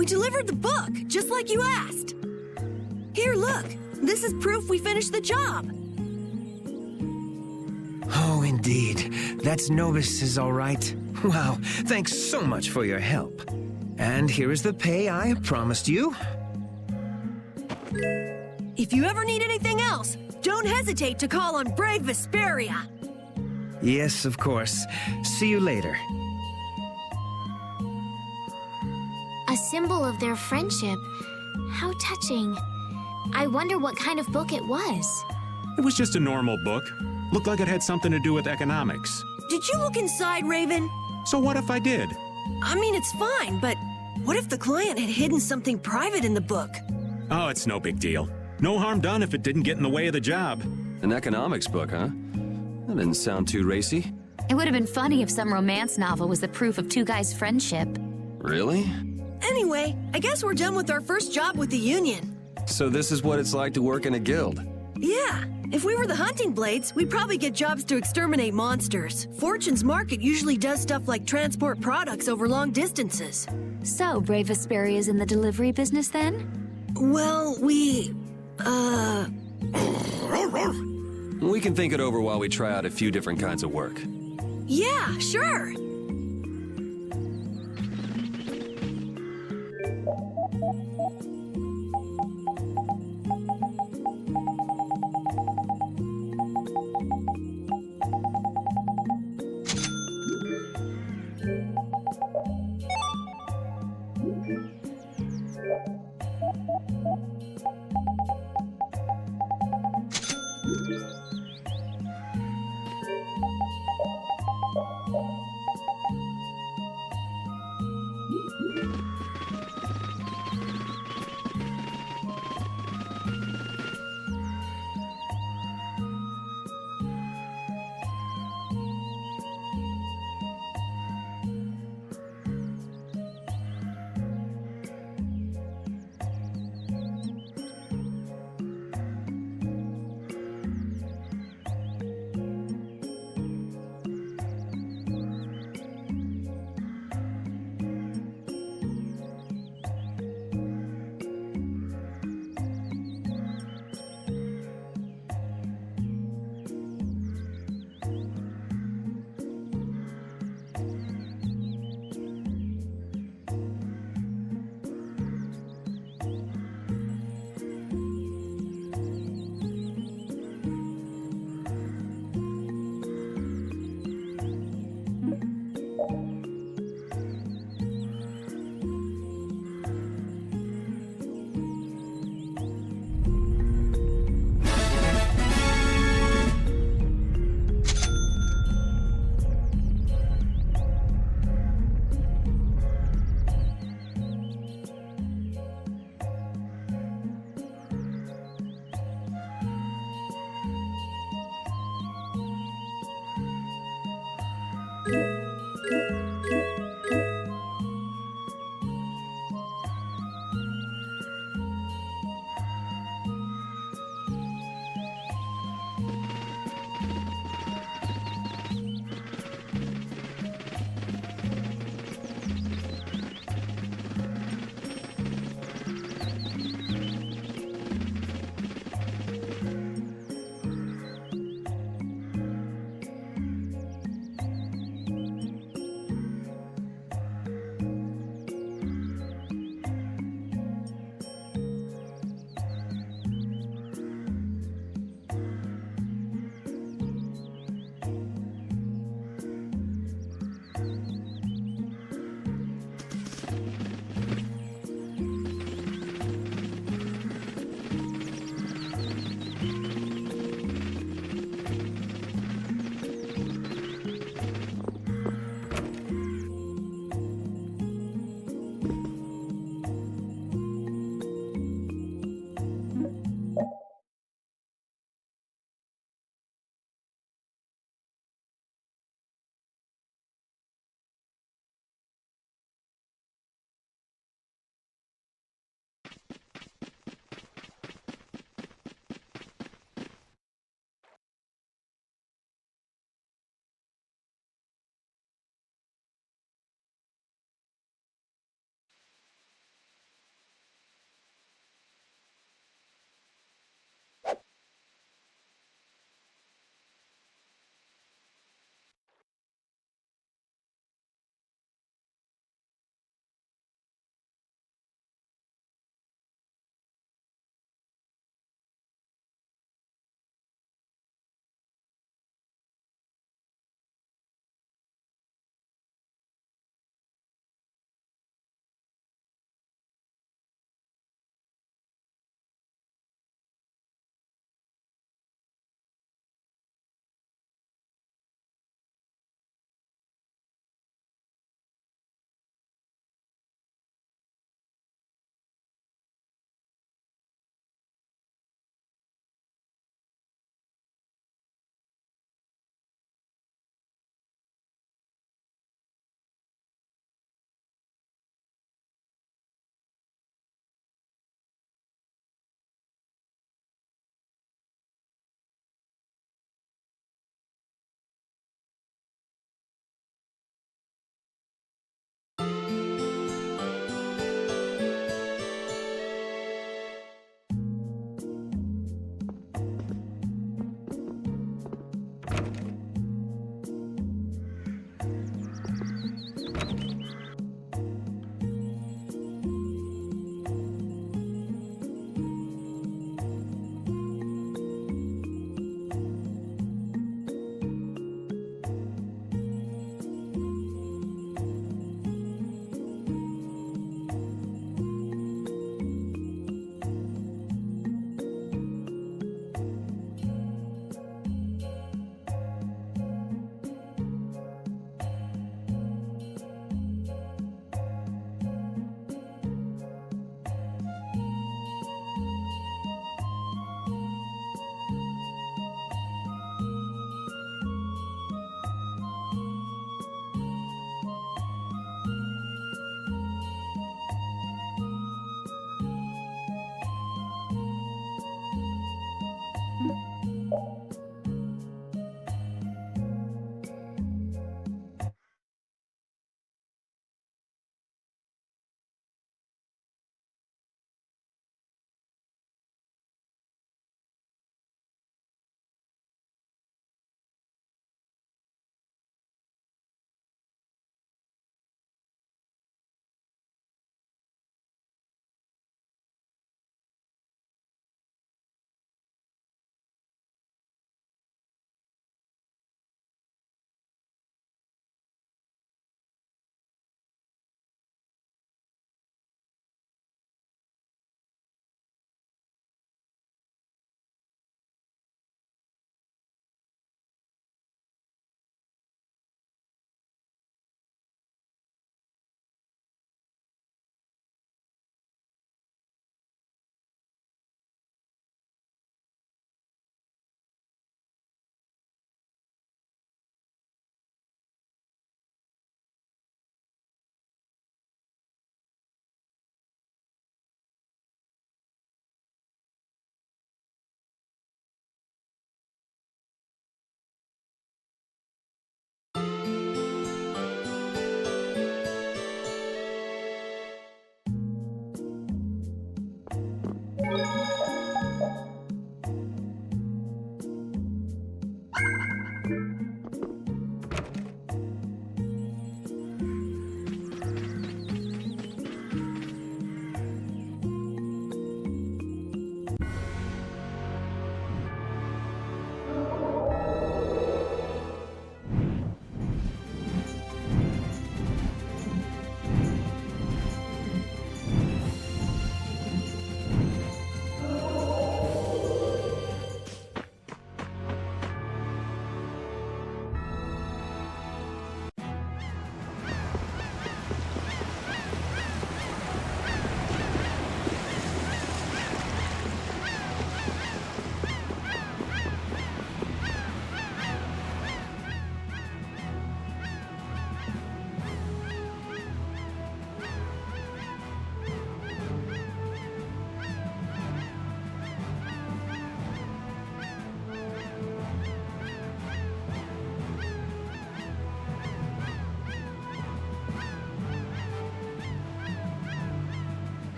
We delivered the book, just like you asked. Here, look. This is proof we finished the job. Oh, indeed. That's Novus is all right. Wow, thanks so much for your help. And here is the pay I promised you. If you ever need anything else, don't hesitate to call on brave Vesperia. Yes, of course. See you later. A symbol of their friendship. How touching. I wonder what kind of book it was. It was just a normal book. Looked like it had something to do with economics. Did you look inside, Raven? So what if I did? I mean, it's fine, but what if the client had hidden something private in the book? Oh, it's no big deal. No harm done if it didn't get in the way of the job. An economics book, huh? That didn't sound too racy. It would have been funny if some romance novel was the proof of two guys' friendship. Really? Anyway, I guess we're done with our first job with the Union. So this is what it's like to work in a guild. Yeah, if we were the Hunting Blades, we'd probably get jobs to exterminate monsters. Fortune's Market usually does stuff like transport products over long distances. So, Brave Vesperia's in the delivery business then? Well, we We can think it over while we try out a few different kinds of work. yeah, sure.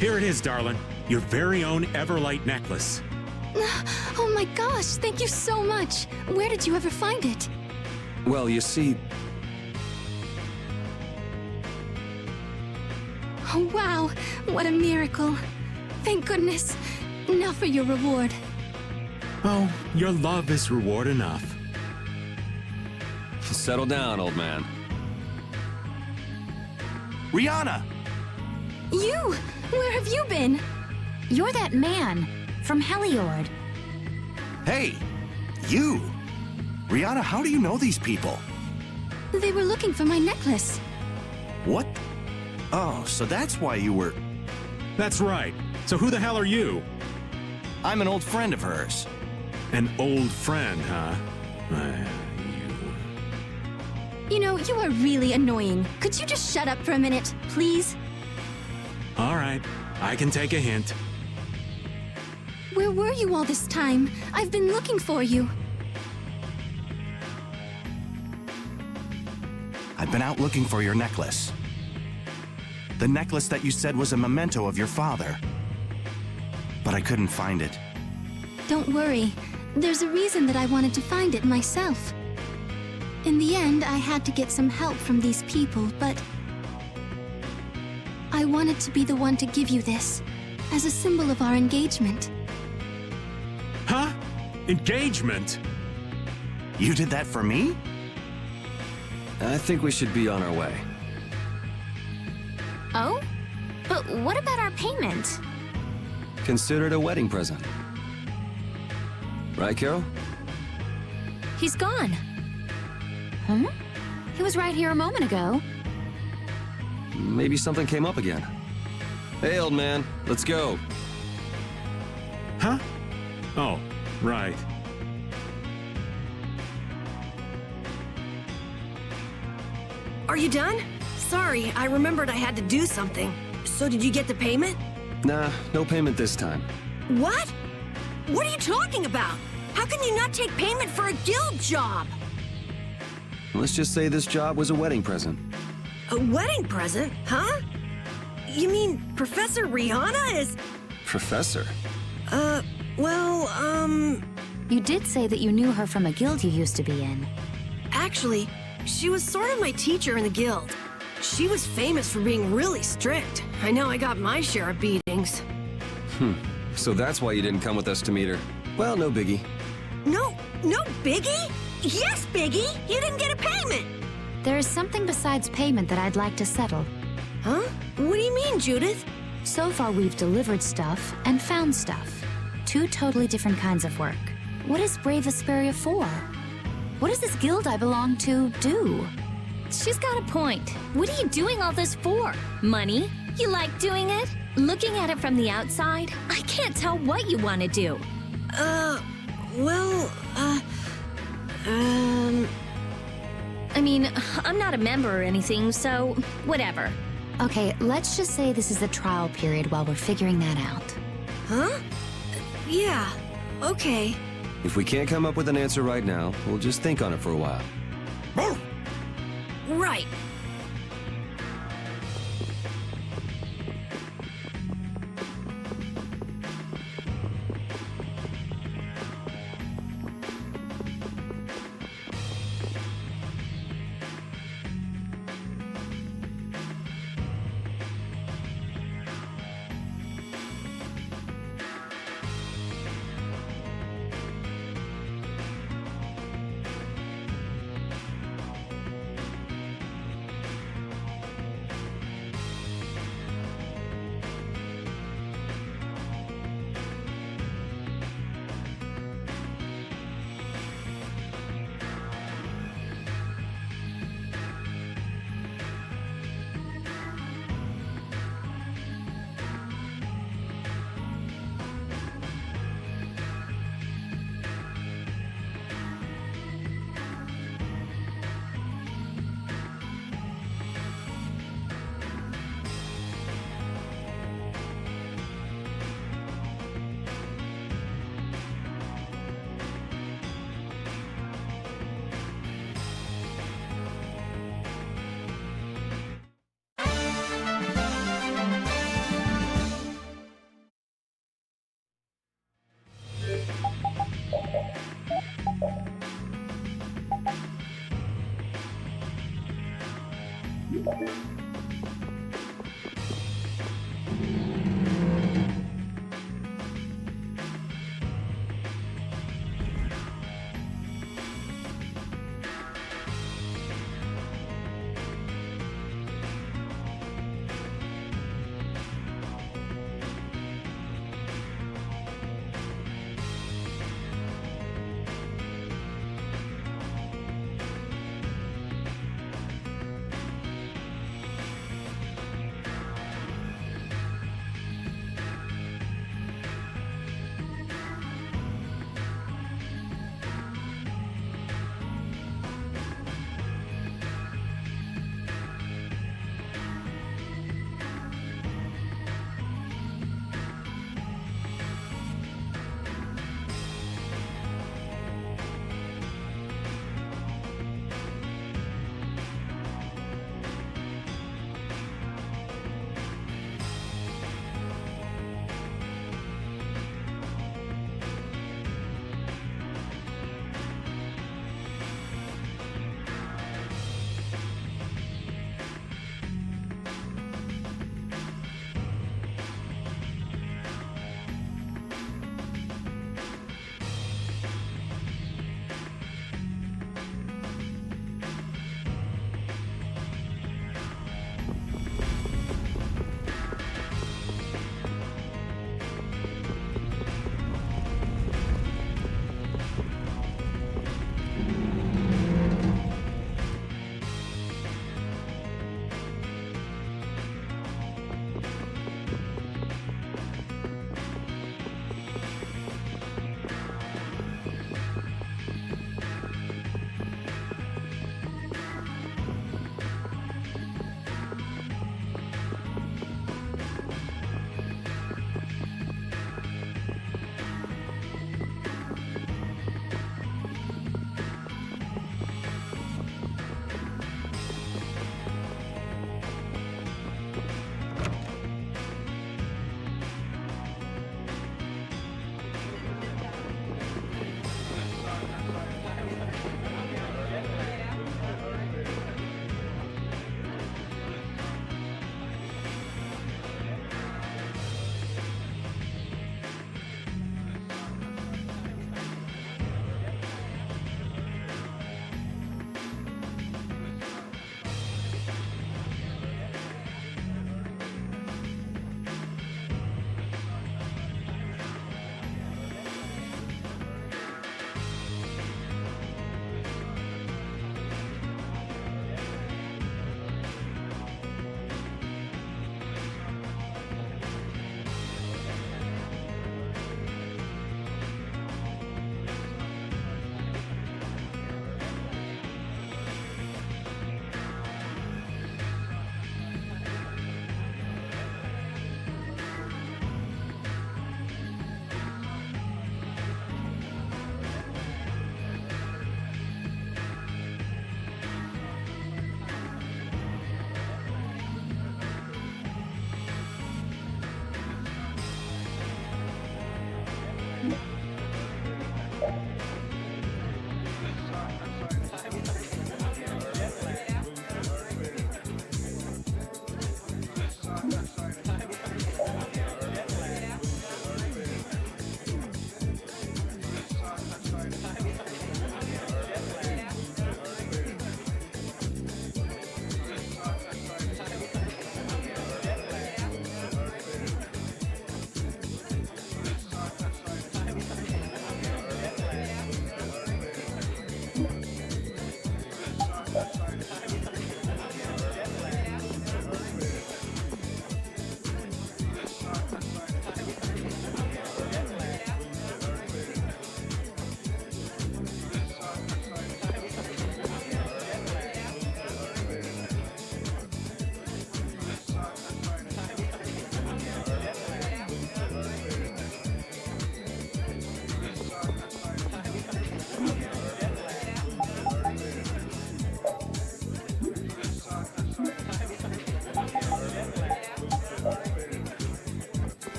Here it is, darling. Your very own Everlight necklace. Oh my gosh, thank you so much. Where did you ever find it? Well, you see, Oh wow, what a miracle. Thank goodness. Now for your reward. Oh, your love is reward enough. settle down, old man. Rihanna! You! Where have you been? You're that man from Heliord. Hey! You! Rihanna, how do you know these people? They were looking for my necklace. What? Oh, so that's why you were... That's right. So who the hell are you? I'm an old friend of hers. An old friend, huh? You know, you are really annoying. Could you just shut up for a minute, please? All right, I can take a hint. Where were you all this time? I've been looking for you. I've been out looking for your necklace. The necklace that you said was a memento of your father. But I couldn't find it. Don't worry. There's a reason that I wanted to find it myself. In the end, I had to get some help from these people, but... I wanted to be the one to give you this, as a symbol of our engagement. Huh? Engagement? You did that for me? I think we should be on our way. Oh? But what about our payment? Consider it a wedding present. Right, Carol? He's gone. Huh? He was right here a moment ago. Maybe something came up again. Hey, old man, let's go. Huh? Oh, right. Are you done? Sorry, I remembered I had to do something. So did you get the payment? Nah, no payment this time. What? What are you talking about? How can you not take payment for a guild job? Let's just say this job was a wedding present. A wedding present? Huh? You mean Professor Rihanna is... Professor? You did say that you knew her from a guild you used to be in. Actually, she was sort of my teacher in the guild. She was famous for being really strict. I know I got my share of beatings. So that's why you didn't come with us to meet her. Well, no biggie. No biggie? Yes, biggie! You didn't get a payment! There is something besides payment that I'd like to settle. Huh? What do you mean, Judith? So far, we've delivered stuff and found stuff. Two totally different kinds of work. What is Brave Vesperia for? What does this guild I belong to do? She's got a point. What are you doing all this for? Money? You like doing it? Looking at it from the outside, I can't tell what you want to do. I mean, I'm not a member or anything, so whatever. Okay, let's just say this is the trial period while we're figuring that out. Huh? Yeah, okay. If we can't come up with an answer right now, we'll just think on it for a while. Right.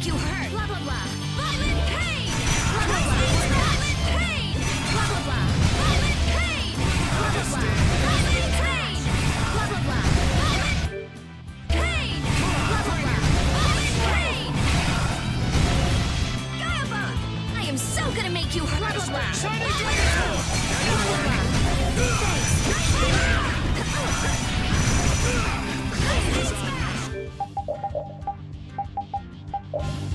make you hurt. Blah blah blah. Violent pain. Blah blah blah. Violent pain. Blah blah blah. Violent pain. Blah blah blah. Violent pain. Blah blah blah. Violent pain. Blah blah blah. Violent pain. Gaiaba! I am so gonna make you hurt. Blah blah blah. Shiny Dragon! Blah blah blah.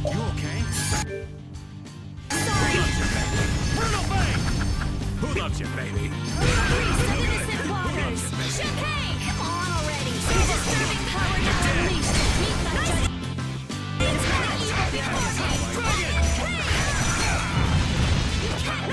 You okay? Sorry. Brutal Fang! Who loves you, baby? Priest of innocent waters. Chicane! Come on already. Your disturbing power now unleashed. Meet the judge. It's my evil before me. You can't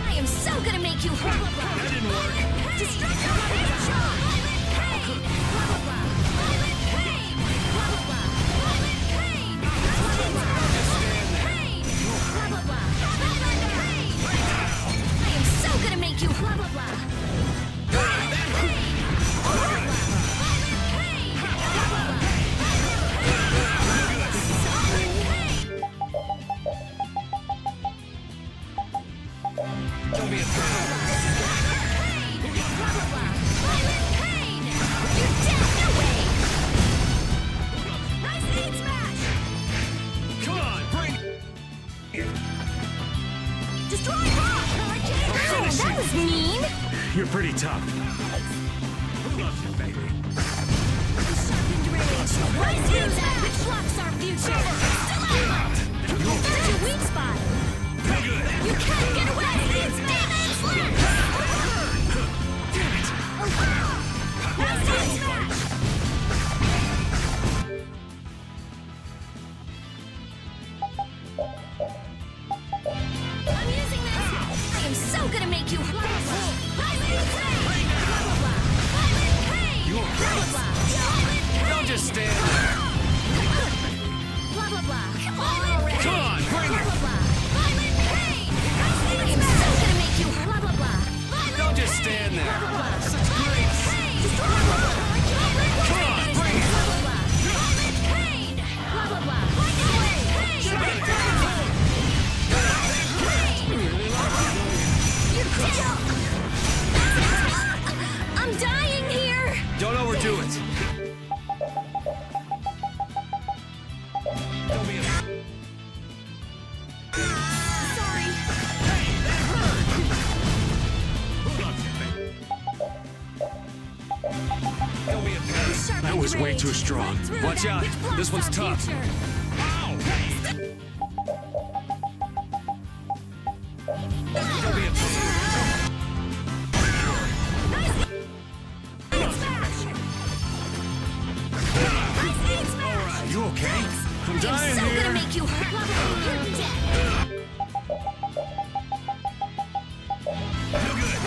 I am so gonna make you hurt. That didn't work. Destruction headshot. Violent pain. Blah blah blah. Violent pain. Blah blah blah. Violent pain. Blah blah blah. Violent pain. Blah blah blah. Violent pain. I am so gonna make you blah blah blah. Violent pain. Blah blah blah. Violent pain. Blah blah blah. Don't be a turtle. Blah blah blah. Violent pain. You're dead. No way. Nice aid smash. Come on, bring it. Destroy rock. Hurricane. Oh, that was mean. You're pretty tough. Who loves you, baby? Sharpened rage. Rise use that which blocks our future. Still out. There's your weak spot. You can't get away. It's Demon Slash. Damn it. Last time smash. I'm using this. I am so gonna make you blah blah blah. Violent pain. Blah blah blah. Violent pain. Blah blah blah. Violent pain. Don't just stand there. Blah blah blah. Come on already. Come on, bring it. Blah blah blah. Violent pain. I am so gonna make you blah blah blah. Violent Don't just pain. stand there. Blah blah blah. Such great. Pain. Blah blah blah. Come on, bring it. Blah blah blah. Violent pain. Blah blah blah. Find a way. Pain. Blah blah blah. You're dead. I'm dying here. Don't overdo it. Don't be a... Sorry. Hey, that hurt! Who loves you, baby? Don't be a pain. That was way too strong. Watch out. This one's tough. Ow! Hey! Don't be a pain. You okay? I'm dying so here. gonna make you hurt. You're dead. No good.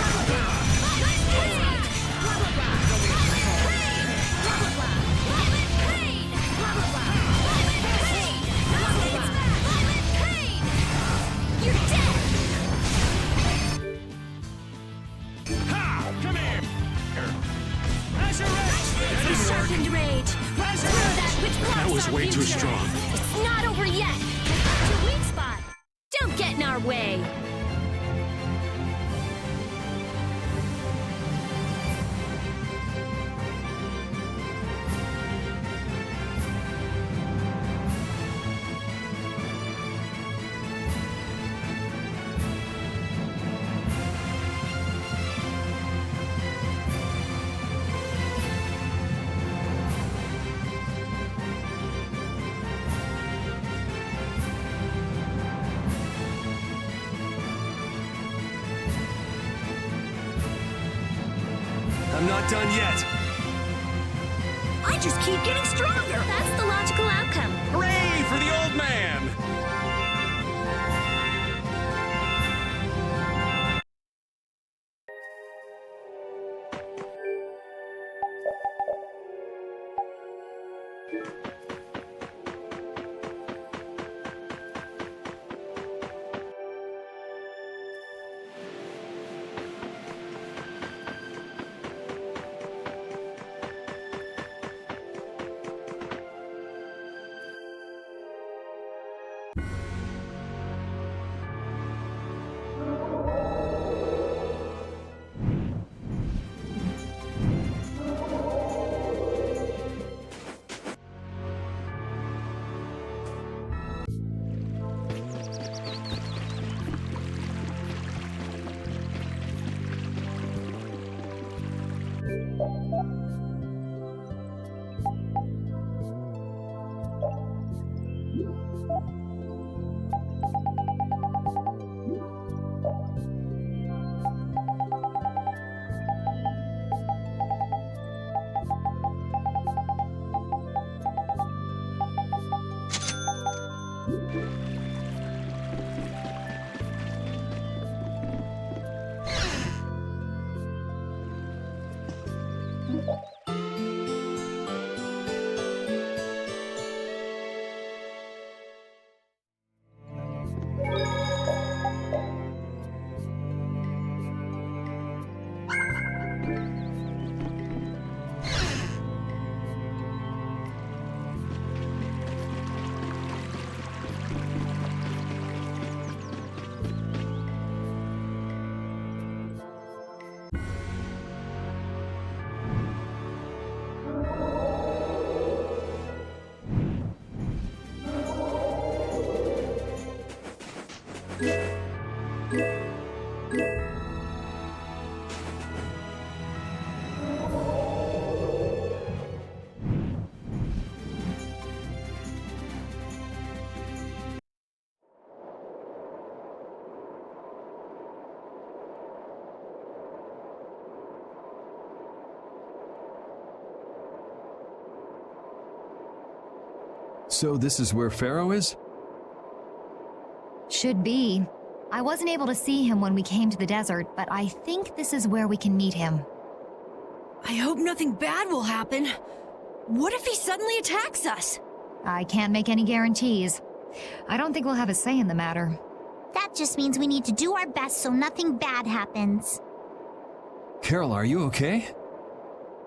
You're dead. Ha! Come here. Azure Edge. Sharpened rage. Runs through that which blocks That was our way too future. strong. It's not over yet. That's your weak spot. Don't get in our way. I'm not done yet. I just keep getting stronger. That's the logical outcome. Hooray for the old man! So this is where Pharaoh is? Should be. I wasn't able to see him when we came to the desert, but I think this is where we can meet him. I hope nothing bad will happen. What if he suddenly attacks us? I can't make any guarantees. I don't think we'll have a say in the matter. That just means we need to do our best so nothing bad happens. Carol, are you okay?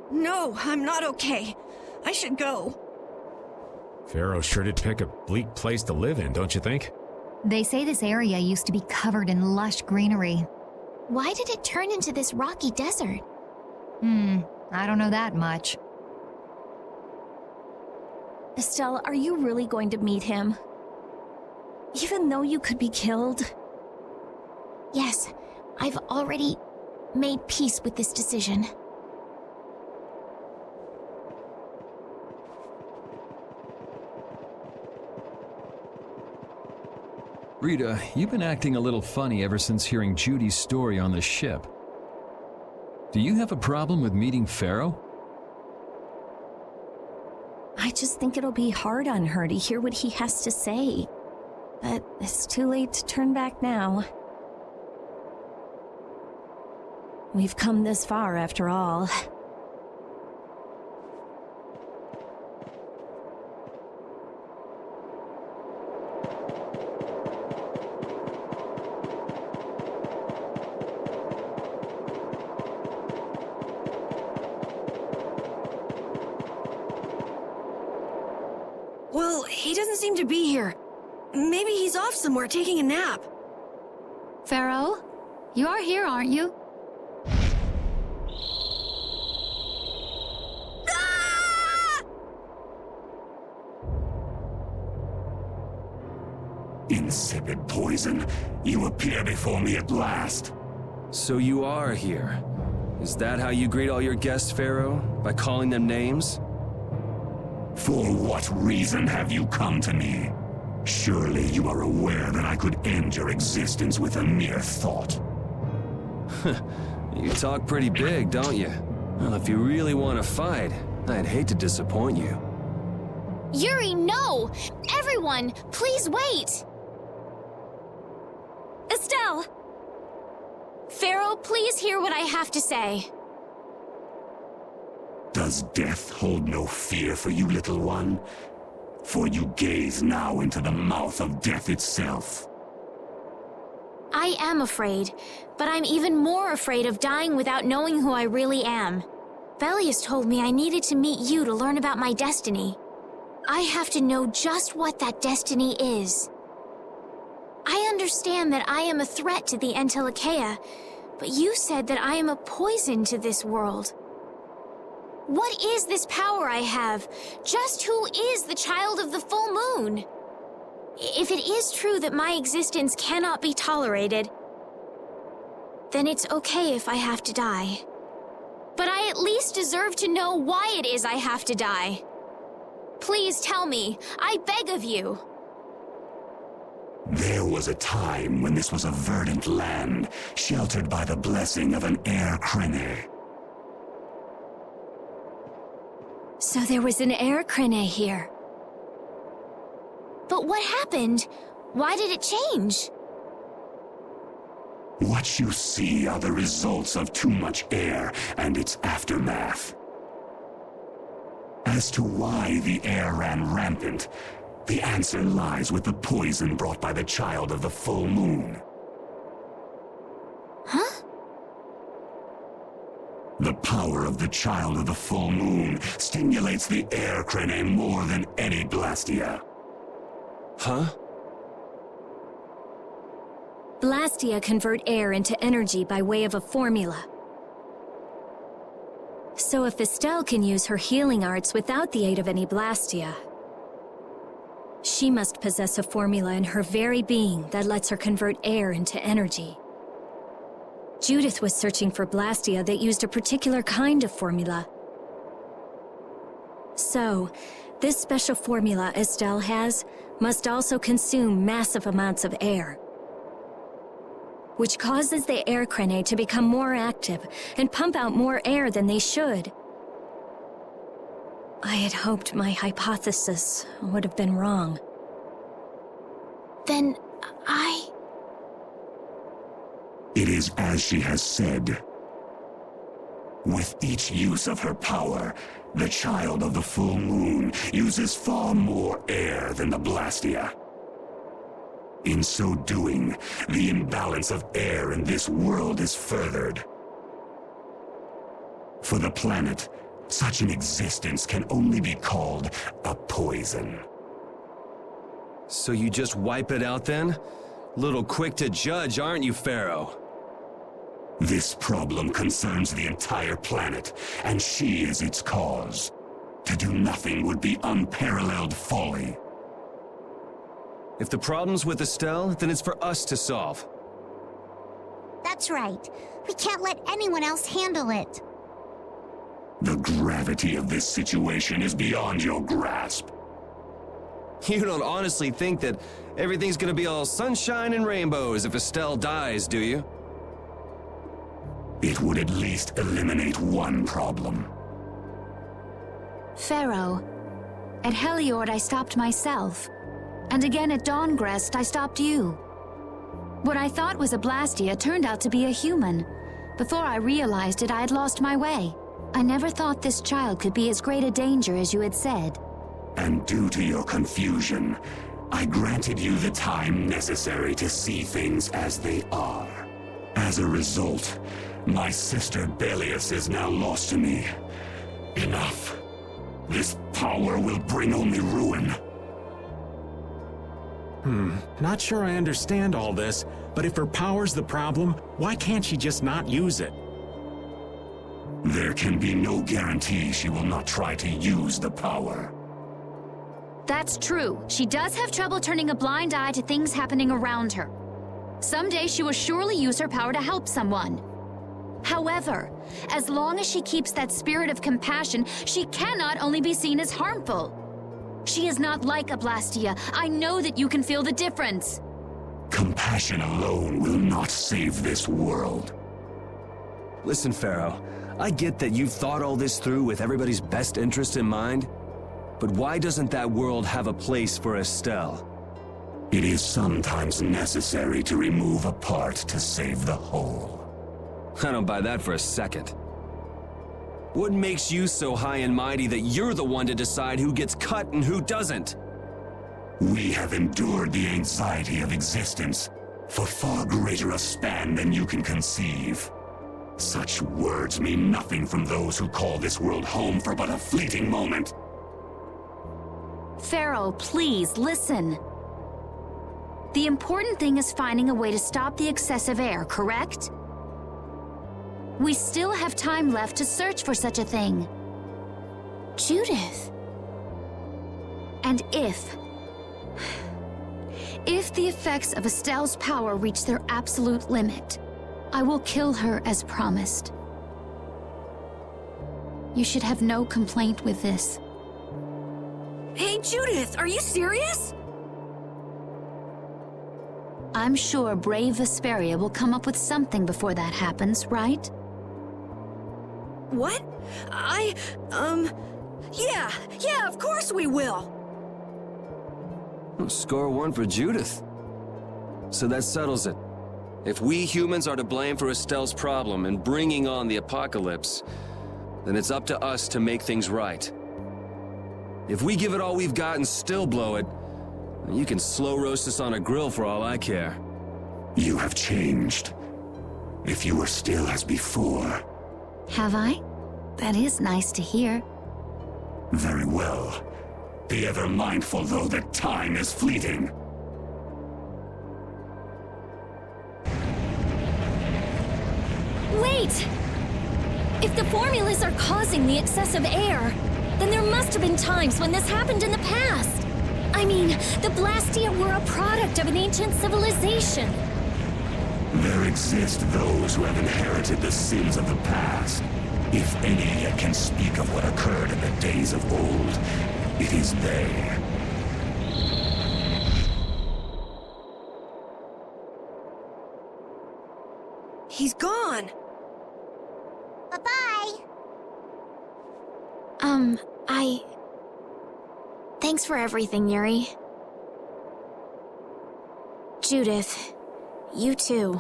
No, I'm not okay. I should go. Pharaoh sure did pick a bleak place to live in, don't you think? They say this area used to be covered in lush greenery. Why did it turn into this rocky desert? I don't know that much. Estelle, are you really going to meet him? Even though you could be killed? Yes, I've already made peace with this decision. Rita, you've been acting a little funny ever since hearing Judy's story on the ship. Do you have a problem with meeting Pharaoh? I just think it'll be hard on her to hear what he has to say. But it's too late to turn back now. We've come this far after all. Well, he doesn't seem to be here. Maybe he's off somewhere taking a nap. Pharaoh, you are here, aren't you? Insipid poison, you appear before me at last. So you are here. Is that how you greet all your guests, Pharaoh? By calling them names? For what reason have you come to me? Surely you are aware that I could end your existence with a mere thought. You talk pretty big, don't you? Well, if you really want to fight, I'd hate to disappoint you. Yuri, no! Everyone, please wait! Estelle! Pharaoh, please hear what I have to say. Does death hold no fear for you, little one? For you gaze now into the mouth of death itself. I am afraid, but I'm even more afraid of dying without knowing who I really am. Velius told me I needed to meet you to learn about my destiny. I have to know just what that destiny is. I understand that I am a threat to the Entelikeia, but you said that I am a poison to this world. What is this power I have? Just who is the child of the full moon? If it is true that my existence cannot be tolerated, then it's okay if I have to die. But I at least deserve to know why it is I have to die. Please tell me, I beg of you. There was a time when this was a verdant land, sheltered by the blessing of an air crene. So there was an air crene here. But what happened? Why did it change? What you see are the results of too much air and its aftermath. As to why the air ran rampant, the answer lies with the poison brought by the child of the full moon. Huh? The power of the child of the full moon stimulates the air crene more than any Blastia. Huh? Blastia convert air into energy by way of a formula. So if Estelle can use her healing arts without the aid of any Blastia, she must possess a formula in her very being that lets her convert air into energy. Judith was searching for Blastia that used a particular kind of formula. So, this special formula Estelle has must also consume massive amounts of air, which causes the air crene to become more active and pump out more air than they should. I had hoped my hypothesis would have been wrong. Then It is as she has said. With each use of her power, the child of the full moon uses far more air than the Blastia. In so doing, the imbalance of air in this world is furthered. For the planet, such an existence can only be called a poison. So you just wipe it out then? Little quick to judge, aren't you, Pharaoh? This problem concerns the entire planet, and she is its cause. To do nothing would be unparalleled folly. If the problem's with Estelle, then it's for us to solve. That's right. We can't let anyone else handle it. The gravity of this situation is beyond your grasp. You don't honestly think that everything's gonna be all sunshine and rainbows if Estelle dies, do you? It would at least eliminate one problem. Pharaoh, at Heliord I stopped myself. And again at Dawngrest I stopped you. What I thought was a Blastia turned out to be a human. Before I realized it, I had lost my way. I never thought this child could be as great a danger as you had said. And due to your confusion, I granted you the time necessary to see things as they are. As a result, my sister Belius is now lost to me. Enough. This power will bring only ruin. Not sure I understand all this, but if her power's the problem, why can't she just not use it? There can be no guarantee she will not try to use the power. That's true. She does have trouble turning a blind eye to things happening around her. Someday she will surely use her power to help someone. However, as long as she keeps that spirit of compassion, she cannot only be seen as harmful. She is not like a Blastia. I know that you can feel the difference. Compassion alone will not save this world. Listen, Pharaoh, I get that you've thought all this through with everybody's best interest in mind, but why doesn't that world have a place for Estelle? It is sometimes necessary to remove a part to save the whole. I don't buy that for a second. What makes you so high and mighty that you're the one to decide who gets cut and who doesn't? We have endured the anxiety of existence for far greater a span than you can conceive. Such words mean nothing from those who call this world home for but a fleeting moment. Pharaoh, please, listen. The important thing is finding a way to stop the excessive air, correct? We still have time left to search for such a thing. Judith. And if the effects of Estelle's power reach their absolute limit, I will kill her as promised. You should have no complaint with this. Hey, Judith, are you serious? I'm sure brave Vesperia will come up with something before that happens, right? What? Yeah, of course we will. Score one for Judith. So that settles it. If we humans are to blame for Estelle's problem and bringing on the apocalypse, then it's up to us to make things right. If we give it all we've got and still blow it, you can slow roast us on a grill for all I care. You have changed. If you were still as before. Have I? That is nice to hear. Very well. Be ever mindful, though, that time is fleeting. Wait! If the formulas are causing the excessive air, then there must have been times when this happened in the past. I mean, the Blastia were a product of an ancient civilization. There exist those who have inherited the sins of the past. If any yet can speak of what occurred in the days of old, it is they. He's gone. Bye-bye. Thanks for everything, Yuri. Judith, you too.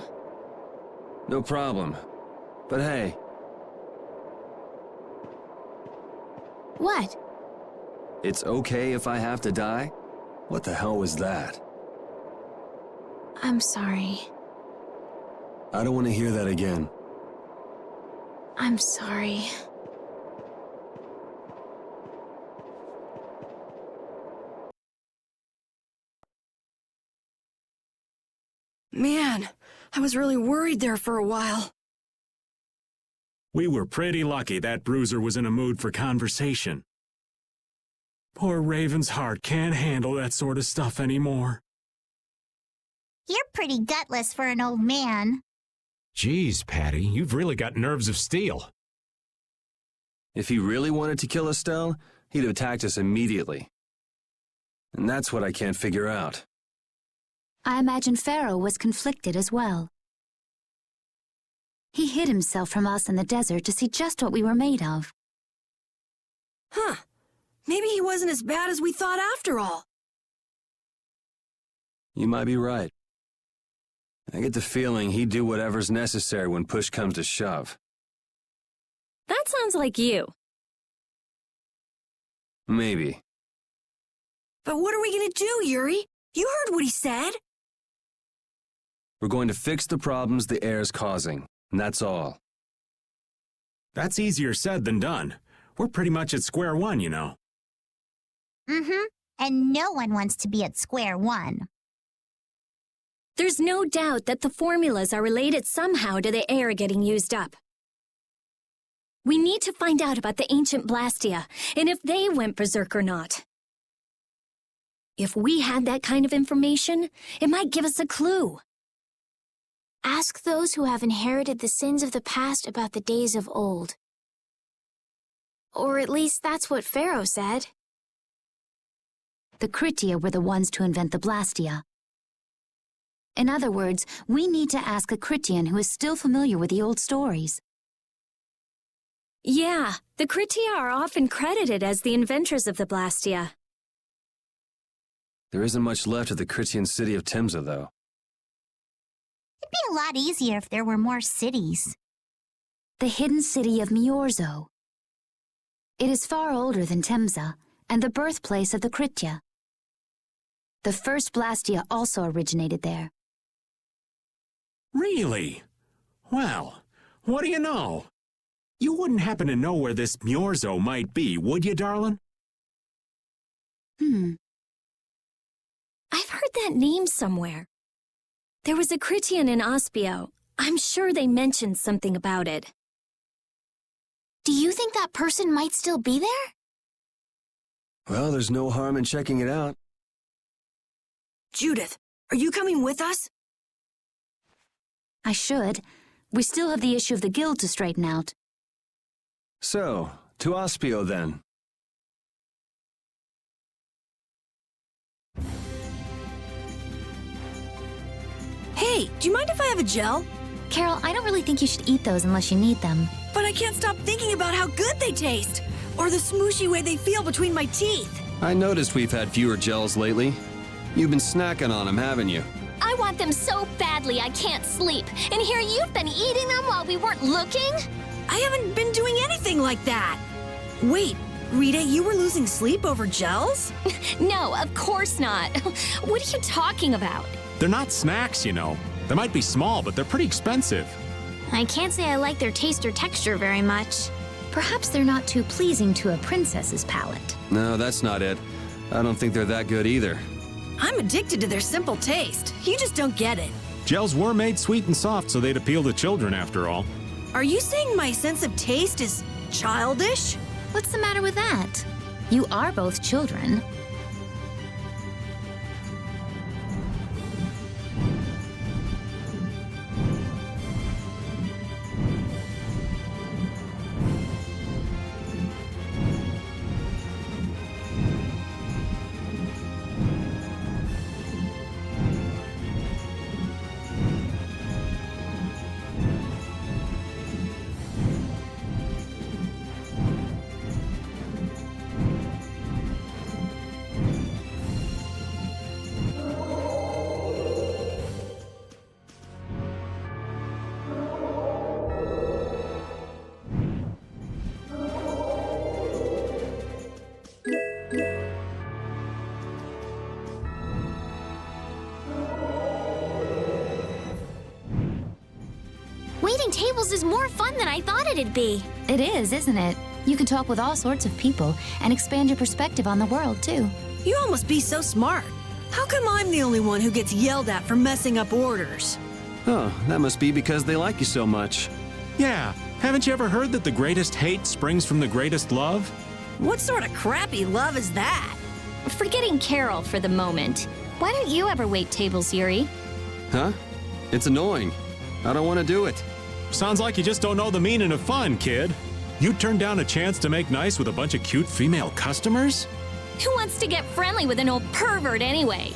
No problem. But hey, What? it's okay if I have to die? What the hell was that? I'm sorry. I don't want to hear that again. I'm sorry. Man, I was really worried there for a while. We were pretty lucky that bruiser was in a mood for conversation. Poor Raven's heart can't handle that sort of stuff anymore. You're pretty gutless for an old man. Geez, Patty, you've really got nerves of steel. If he really wanted to kill Estelle, he'd have attacked us immediately. And that's what I can't figure out. I imagine Pharaoh was conflicted as well. He hid himself from us in the desert to see just what we were made of. Huh. Maybe he wasn't as bad as we thought after all. You might be right. I get the feeling he'd do whatever's necessary when push comes to shove. That sounds like you. Maybe. But what are we gonna do, Yuri? You heard what he said. We're going to fix the problems the air's causing, and that's all. That's easier said than done. We're pretty much at square one, you know. Mm-hmm. And no one wants to be at square one. There's no doubt that the formulas are related somehow to the air getting used up. We need to find out about the ancient Blastia, and if they went berserk or not. If we had that kind of information, it might give us a clue. Ask those who have inherited the sins of the past about the days of old. Or at least that's what Pharaoh said. The Kritia were the ones to invent the Blastia. In other words, we need to ask a Kritian who is still familiar with the old stories. Yeah, the Kritia are often credited as the inventors of the Blastia. There isn't much left of the Kritian city of Timza, though. It'd be a lot easier if there were more cities. The hidden city of Miorzo. It is far older than Timza, and the birthplace of the Kritia. The first Blastia also originated there. Really? Well, what do you know? You wouldn't happen to know where this Miorzo might be, would you, darling? I've heard that name somewhere. There was a Kritian in Ospio. I'm sure they mentioned something about it. Do you think that person might still be there? Well, there's no harm in checking it out. Judith, are you coming with us? I should. We still have the issue of the guild to straighten out. So, To Ospio, then. Hey, do you mind if I have a gel? Carol, I don't really think you should eat those unless you need them. But I can't stop thinking about how good they taste, or the smooshy way they feel between my teeth. I noticed we've had fewer gels lately. You've been snacking on them, haven't you? I want them so badly I can't sleep. And here you've been eating them while we weren't looking? I haven't been doing anything like that. Wait, Rita, you were losing sleep over gels? No, of course not. What are you talking about? They're not snacks, you know. They might be small, but they're pretty expensive. I can't say I like their taste or texture very much. Perhaps they're not too pleasing to a princess's palate. No, that's not it. I don't think they're that good either. I'm addicted to their simple taste. You just don't get it. Gels were made sweet and soft so they'd appeal to children after all. Are you saying my sense of taste is childish? What's the matter with that? You are both children. Waiting tables is more fun than I thought it'd be. It is, isn't it? You can talk with all sorts of people and expand your perspective on the world, too. You all must be so smart. How come I'm the only one who gets yelled at for messing up orders? Oh, that must be because they like you so much. Yeah, haven't you ever heard that the greatest hate springs from the greatest love? What sort of crappy love is that? Forgetting Carol for the moment. Why don't you ever wait tables, Yuri? Huh? It's annoying. I don't want to do it. Sounds like you just don't know the meaning of fun, kid. You turned down a chance to make nice with a bunch of cute female customers? Who wants to get friendly with an old pervert anyway?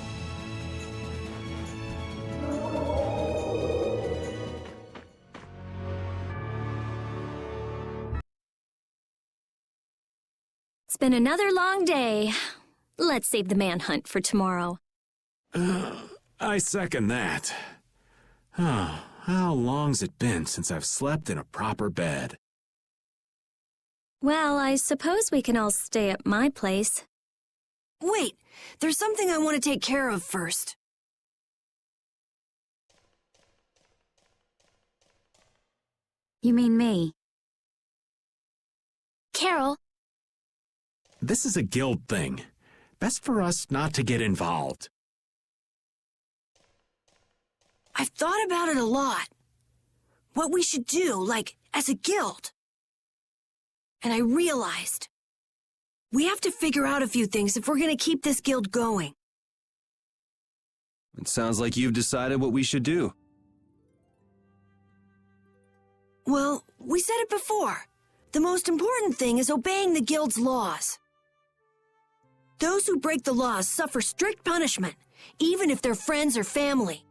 It's been another long day. Let's save the manhunt for tomorrow. I second that. Oh, how long's it been since I've slept in a proper bed? Well, I suppose we can all stay at my place. Wait, there's something I want to take care of first. You mean me? Carol. This is a guild thing. Best for us not to get involved. I've thought about it a lot. What we should do, like, as a guild. And I realized we have to figure out a few things if we're going to keep this guild going. It sounds like you've decided what we should do. Well, we said it before. The most important thing is obeying the guild's laws. Those who break the laws suffer strict punishment, even if they're friends or family.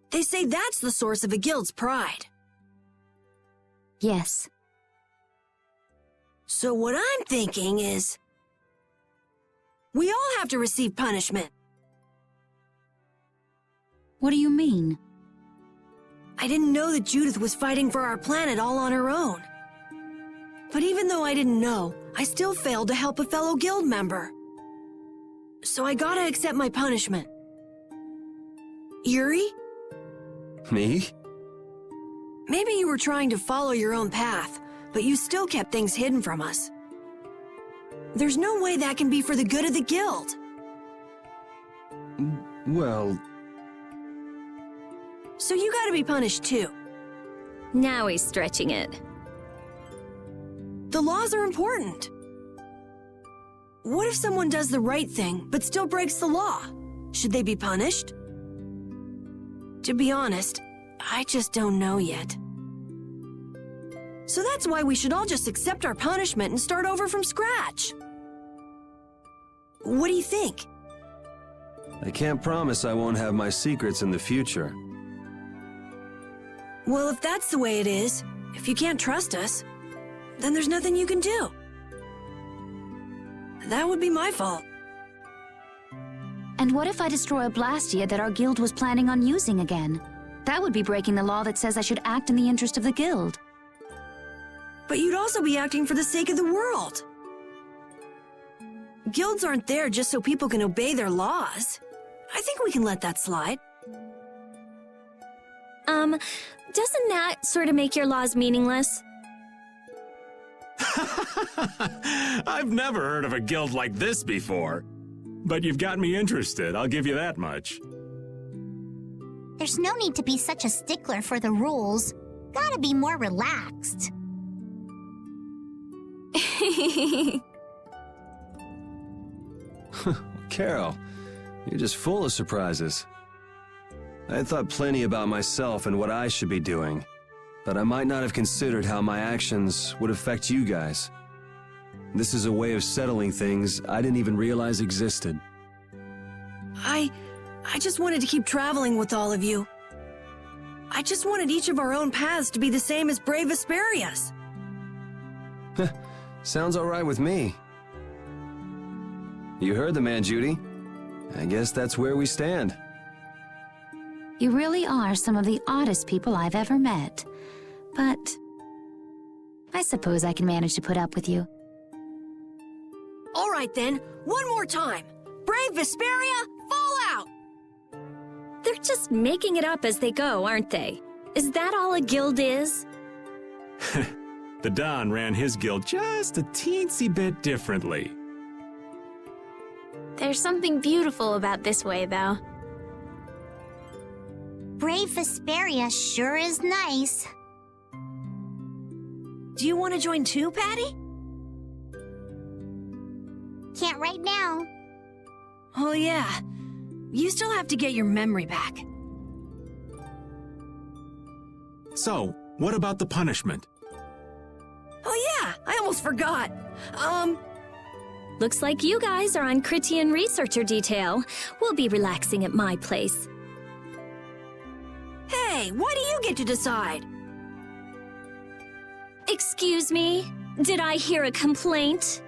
They say that's the source of a guild's pride. Yes. So what I'm thinking is, we all have to receive punishment. What do you mean? I didn't know that Judith was fighting for our planet all on her own. But even though I didn't know, I still failed to help a fellow guild member. So I gotta accept my punishment. Yuri? Me? Maybe you were trying to follow your own path, but you still kept things hidden from us. There's no way that can be for the good of the guild. Well... So you gotta be punished too. Now he's stretching it. The laws are important. What if someone does the right thing, but still breaks the law? Should they be punished? To be honest, I just don't know yet. So that's why we should all just accept our punishment and start over from scratch. What do you think? I can't promise I won't have my secrets in the future. Well, if that's the way it is, if you can't trust us, then there's nothing you can do. That would be my fault. And what if I destroy a Blastia that our guild was planning on using again? That would be breaking the law that says I should act in the interest of the guild. But you'd also be acting for the sake of the world. Guilds aren't there just so people can obey their laws. I think we can let that slide. Doesn't that sort of make your laws meaningless? I've never heard of a guild like this before. But you've got me interested, I'll give you that much. There's no need to be such a stickler for the rules. Gotta be more relaxed. Carol, you're just full of surprises. I had thought plenty about myself and what I should be doing, but I might not have considered how my actions would affect you guys. This is a way of settling things I didn't even realize existed. I just wanted to keep traveling with all of you. I just wanted each of our own paths to be the same as brave Vesperia's. Sounds all right with me. You heard the man, Judy. I guess that's where we stand. You really are some of the oddest people I've ever met. But I suppose I can manage to put up with you. All right then, one more time. Brave Vesperia, fall out! They're just making it up as they go, aren't they? Is that all a guild is? The Don ran his guild just a teensy bit differently. There's something beautiful about this way, though. Brave Vesperia sure is nice. Do you want to join too, Patty? Can't right now. Oh yeah, you still have to get your memory back. So, what about the punishment? Oh yeah, I almost forgot. Looks like you guys are on Critian researcher detail. We'll be relaxing at my place. Hey, why do you get to decide? Excuse me? Did I hear a complaint?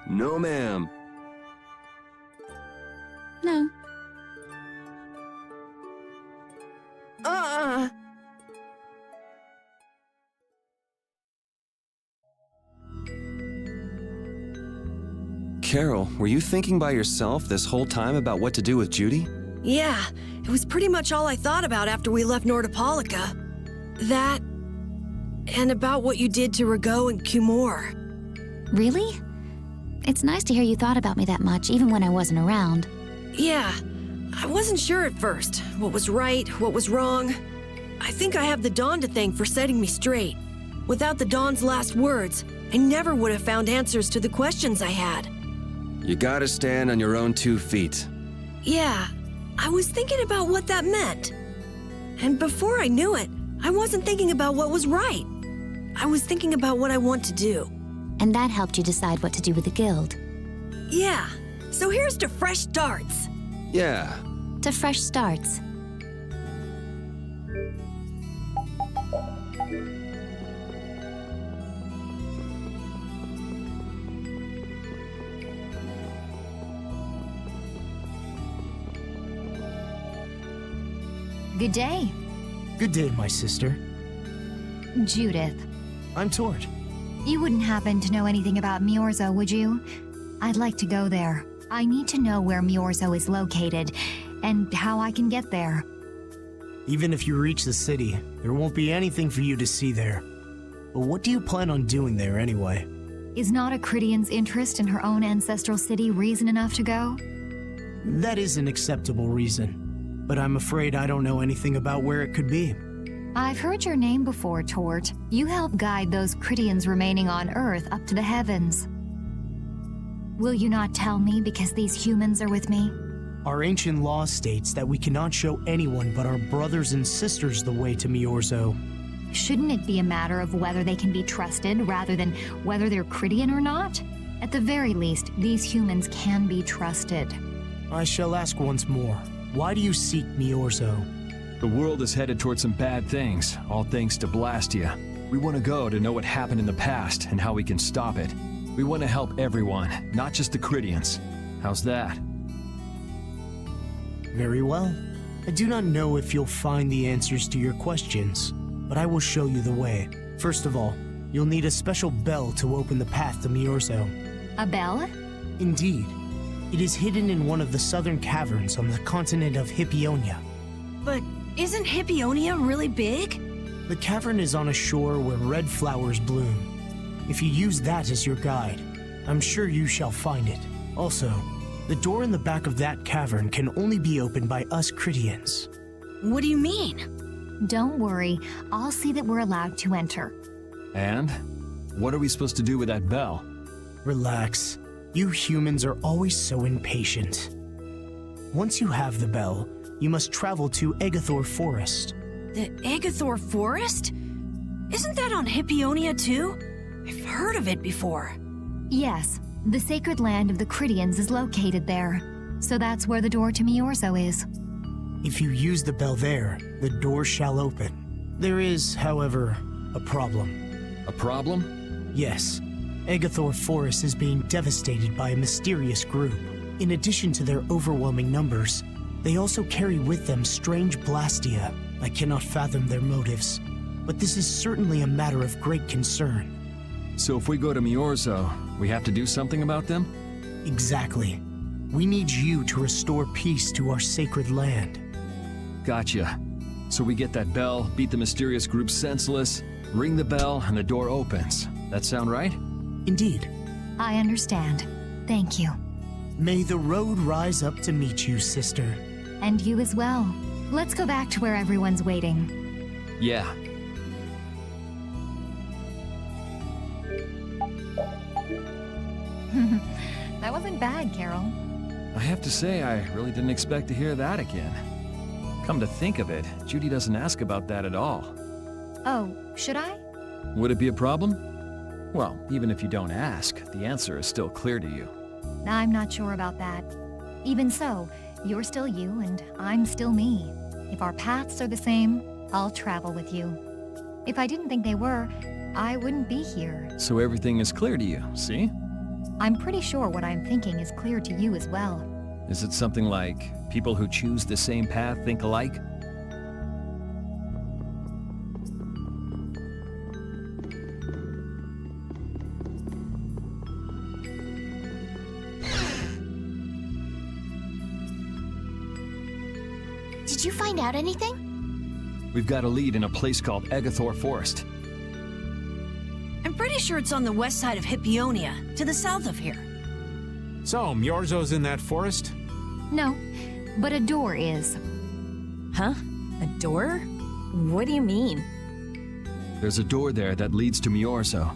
No, ma'am. No. Carol, were you thinking by yourself this whole time about what to do with Judy? Yeah, it was pretty much all I thought about after we left Nordopolica. That, and about what you did to Rago and Cumore. Really? It's nice to hear you thought about me that much, even when I wasn't around. Yeah, I wasn't sure at first what was right, what was wrong. I think I have the Dawn to thank for setting me straight. Without the Dawn's last words, I never would have found answers to the questions I had. You gotta stand on your own 2 feet. Yeah, I was thinking about what that meant. And before I knew it, I wasn't thinking about what was right. I was thinking about what I want to do. And that helped you decide what to do with the guild. Yeah, so here's to fresh starts. Yeah. To fresh starts. Good day. Good day, my sister. Judith. I'm Tord. You wouldn't happen to know anything about Miorzo, would you? I'd like to go there. I need to know where Miorzo is located, and how I can get there. Even if you reach the city, there won't be anything for you to see there. But what do you plan on doing there anyway? Is not a Critian's interest in her own ancestral city reason enough to go? That is an acceptable reason. But I'm afraid I don't know anything about where it could be. I've heard your name before, Tort. You help guide those Critians remaining on Earth up to the heavens. Will you not tell me because these humans are with me? Our ancient law states that we cannot show anyone but our brothers and sisters the way to Miorzo. Shouldn't it be a matter of whether they can be trusted rather than whether they're Cridian or not? At the very least, these humans can be trusted. I shall ask once more. Why do you seek Miorzo? The world is headed towards some bad things, all thanks to Blastia. We want to go to know what happened in the past and how we can stop it. We want to help everyone, not just the Cridians. How's that? Very well. I do not know if you'll find the answers to your questions, but I will show you the way. First of all, you'll need a special bell to open the path to Miorzo. A bell? Indeed. It is hidden in one of the southern caverns on the continent of Hippionia. But isn't Hippionia really big? The cavern is on a shore where red flowers bloom. If you use that as your guide, I'm sure you shall find it. Also, the door in the back of that cavern can only be opened by us Cridians. What do you mean? Don't worry, I'll see that we're allowed to enter. And? What are we supposed to do with that bell? Relax. You humans are always so impatient. Once you have the bell, you must travel to Egathor Forest. The Egathor Forest? Isn't that on Hippionia too? I've heard of it before. Yes, the sacred land of the Cridians is located there. So that's where the door to Miorzo is. If you use the bell there, the door shall open. There is, however, a problem. A problem? Yes. Egathor Forest is being devastated by a mysterious group. In addition to their overwhelming numbers, they also carry with them strange Blastia. I cannot fathom their motives, but this is certainly a matter of great concern. So if we go to Miorzo, we have to do something about them? Exactly. We need you to restore peace to our sacred land. Gotcha. So we get that bell, beat the mysterious group senseless, ring the bell, and the door opens. That sound right? Indeed. I understand. Thank you. May the road rise up to meet you, sister. And you as well. Let's go back to where everyone's waiting. Yeah. That wasn't bad, Carol. I have to say, I really didn't expect to hear that again. Come to think of it, Judy doesn't ask about that at all. Oh, should I? Would it be a problem? Well, even if you don't ask, the answer is still clear to you. I'm not sure about that. Even so, you're still you and I'm still me. If our paths are the same, I'll travel with you. If I didn't think they were, I wouldn't be here. So everything is clear to you, see? I'm pretty sure what I'm thinking is clear to you as well. Is it something like people who choose the same path think alike? Did you find out anything? We've got a lead in a place called Egathor Forest. I'm pretty sure it's on the west side of Hippionia, to the south of here. So, Miorzo's in that forest? No, but a door is. Huh? A door? What do you mean? There's a door there that leads to Miorzo.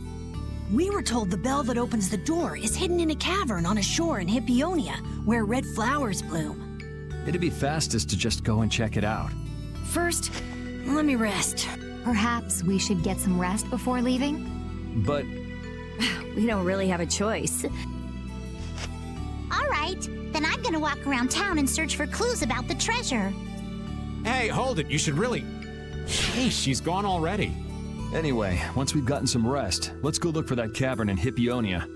We were told the bell that opens the door is hidden in a cavern on a shore in Hippionia, where red flowers bloom. It'd be fastest to just go and check it out. First, let me rest. Perhaps we should get some rest before leaving? But we don't really have a choice. All right, then I'm gonna walk around town and search for clues about the treasure. Hey, hold it. You should really... Hey, she's gone already. Anyway, once we've gotten some rest, let's go look for that cavern in Hippionia.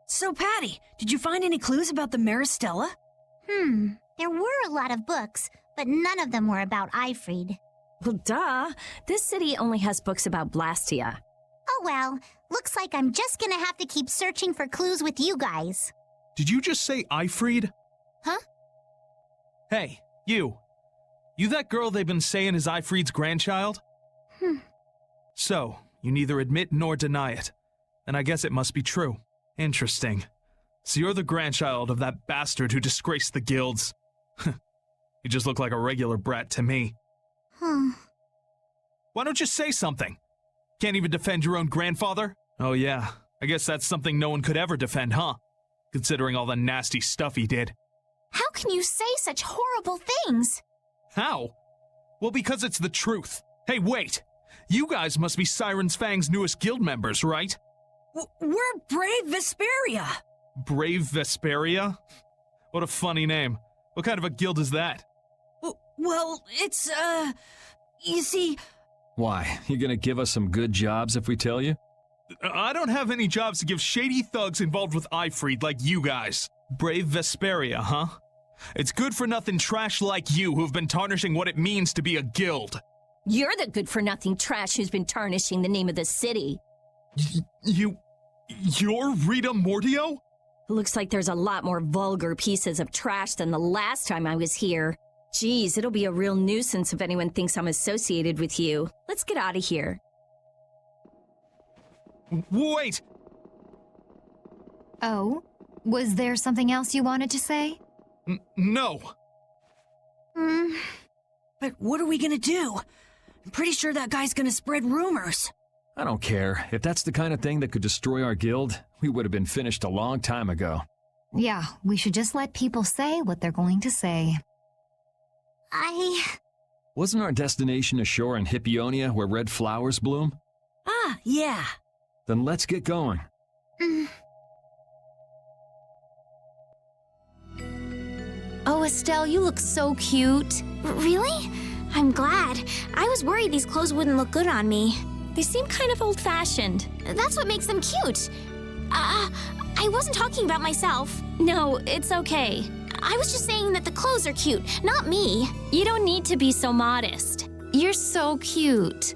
So, Patty, did you find any clues about the Maristella? There were a lot of books, but none of them were about Ifrid. Well, duh. This city only has books about Blastia. Oh well, looks like I'm just gonna have to keep searching for clues with you guys. Did you just say Ifrid? Huh? Hey, you. You that girl they've been saying is Ifrid's grandchild? Hmm. So, You neither admit nor deny it. And I guess it must be true. Interesting. So you're the grandchild of that bastard who disgraced the guilds. You just look like a regular brat to me. Why don't you say something? Can't even defend your own grandfather? Oh yeah, I guess that's something no one could ever defend, huh? Considering all the nasty stuff he did. How can you say such horrible things? How? Well, because it's the truth. Hey, wait! You guys must be Siren's Fang's newest guild members, right? We're Brave Vesperia! Brave Vesperia? What a funny name. What kind of a guild is that? Well, it's, you see... Why? You gonna give us some good jobs if we tell you? I don't have any jobs to give shady thugs involved with Ifried like you guys. Brave Vesperia, huh? It's good-for-nothing trash like you who've been tarnishing what it means to be a guild. You're the good-for-nothing trash who's been tarnishing the name of the city. You're Rita Mordio? Looks like there's a lot more vulgar pieces of trash than the last time I was here. Geez, it'll be a real nuisance if anyone thinks I'm associated with you. Let's get out of here. Wait! Oh? Was there something else you wanted to say? No. But what are we gonna do? I'm pretty sure that guy's gonna spread rumors. I don't care. If that's the kind of thing that could destroy our guild, we would have been finished a long time ago. Yeah, we should just let people say what they're going to say. Wasn't our destination ashore in Hippionia where red flowers bloom? Ah, yeah. Then let's get going. Oh, Estelle, you look so cute. Really? I'm glad. I was worried these clothes wouldn't look good on me. They seem kind of old-fashioned. That's what makes them cute. I wasn't talking about myself. No, it's okay. I was just saying that the clothes are cute, not me. You don't need to be so modest. You're so cute.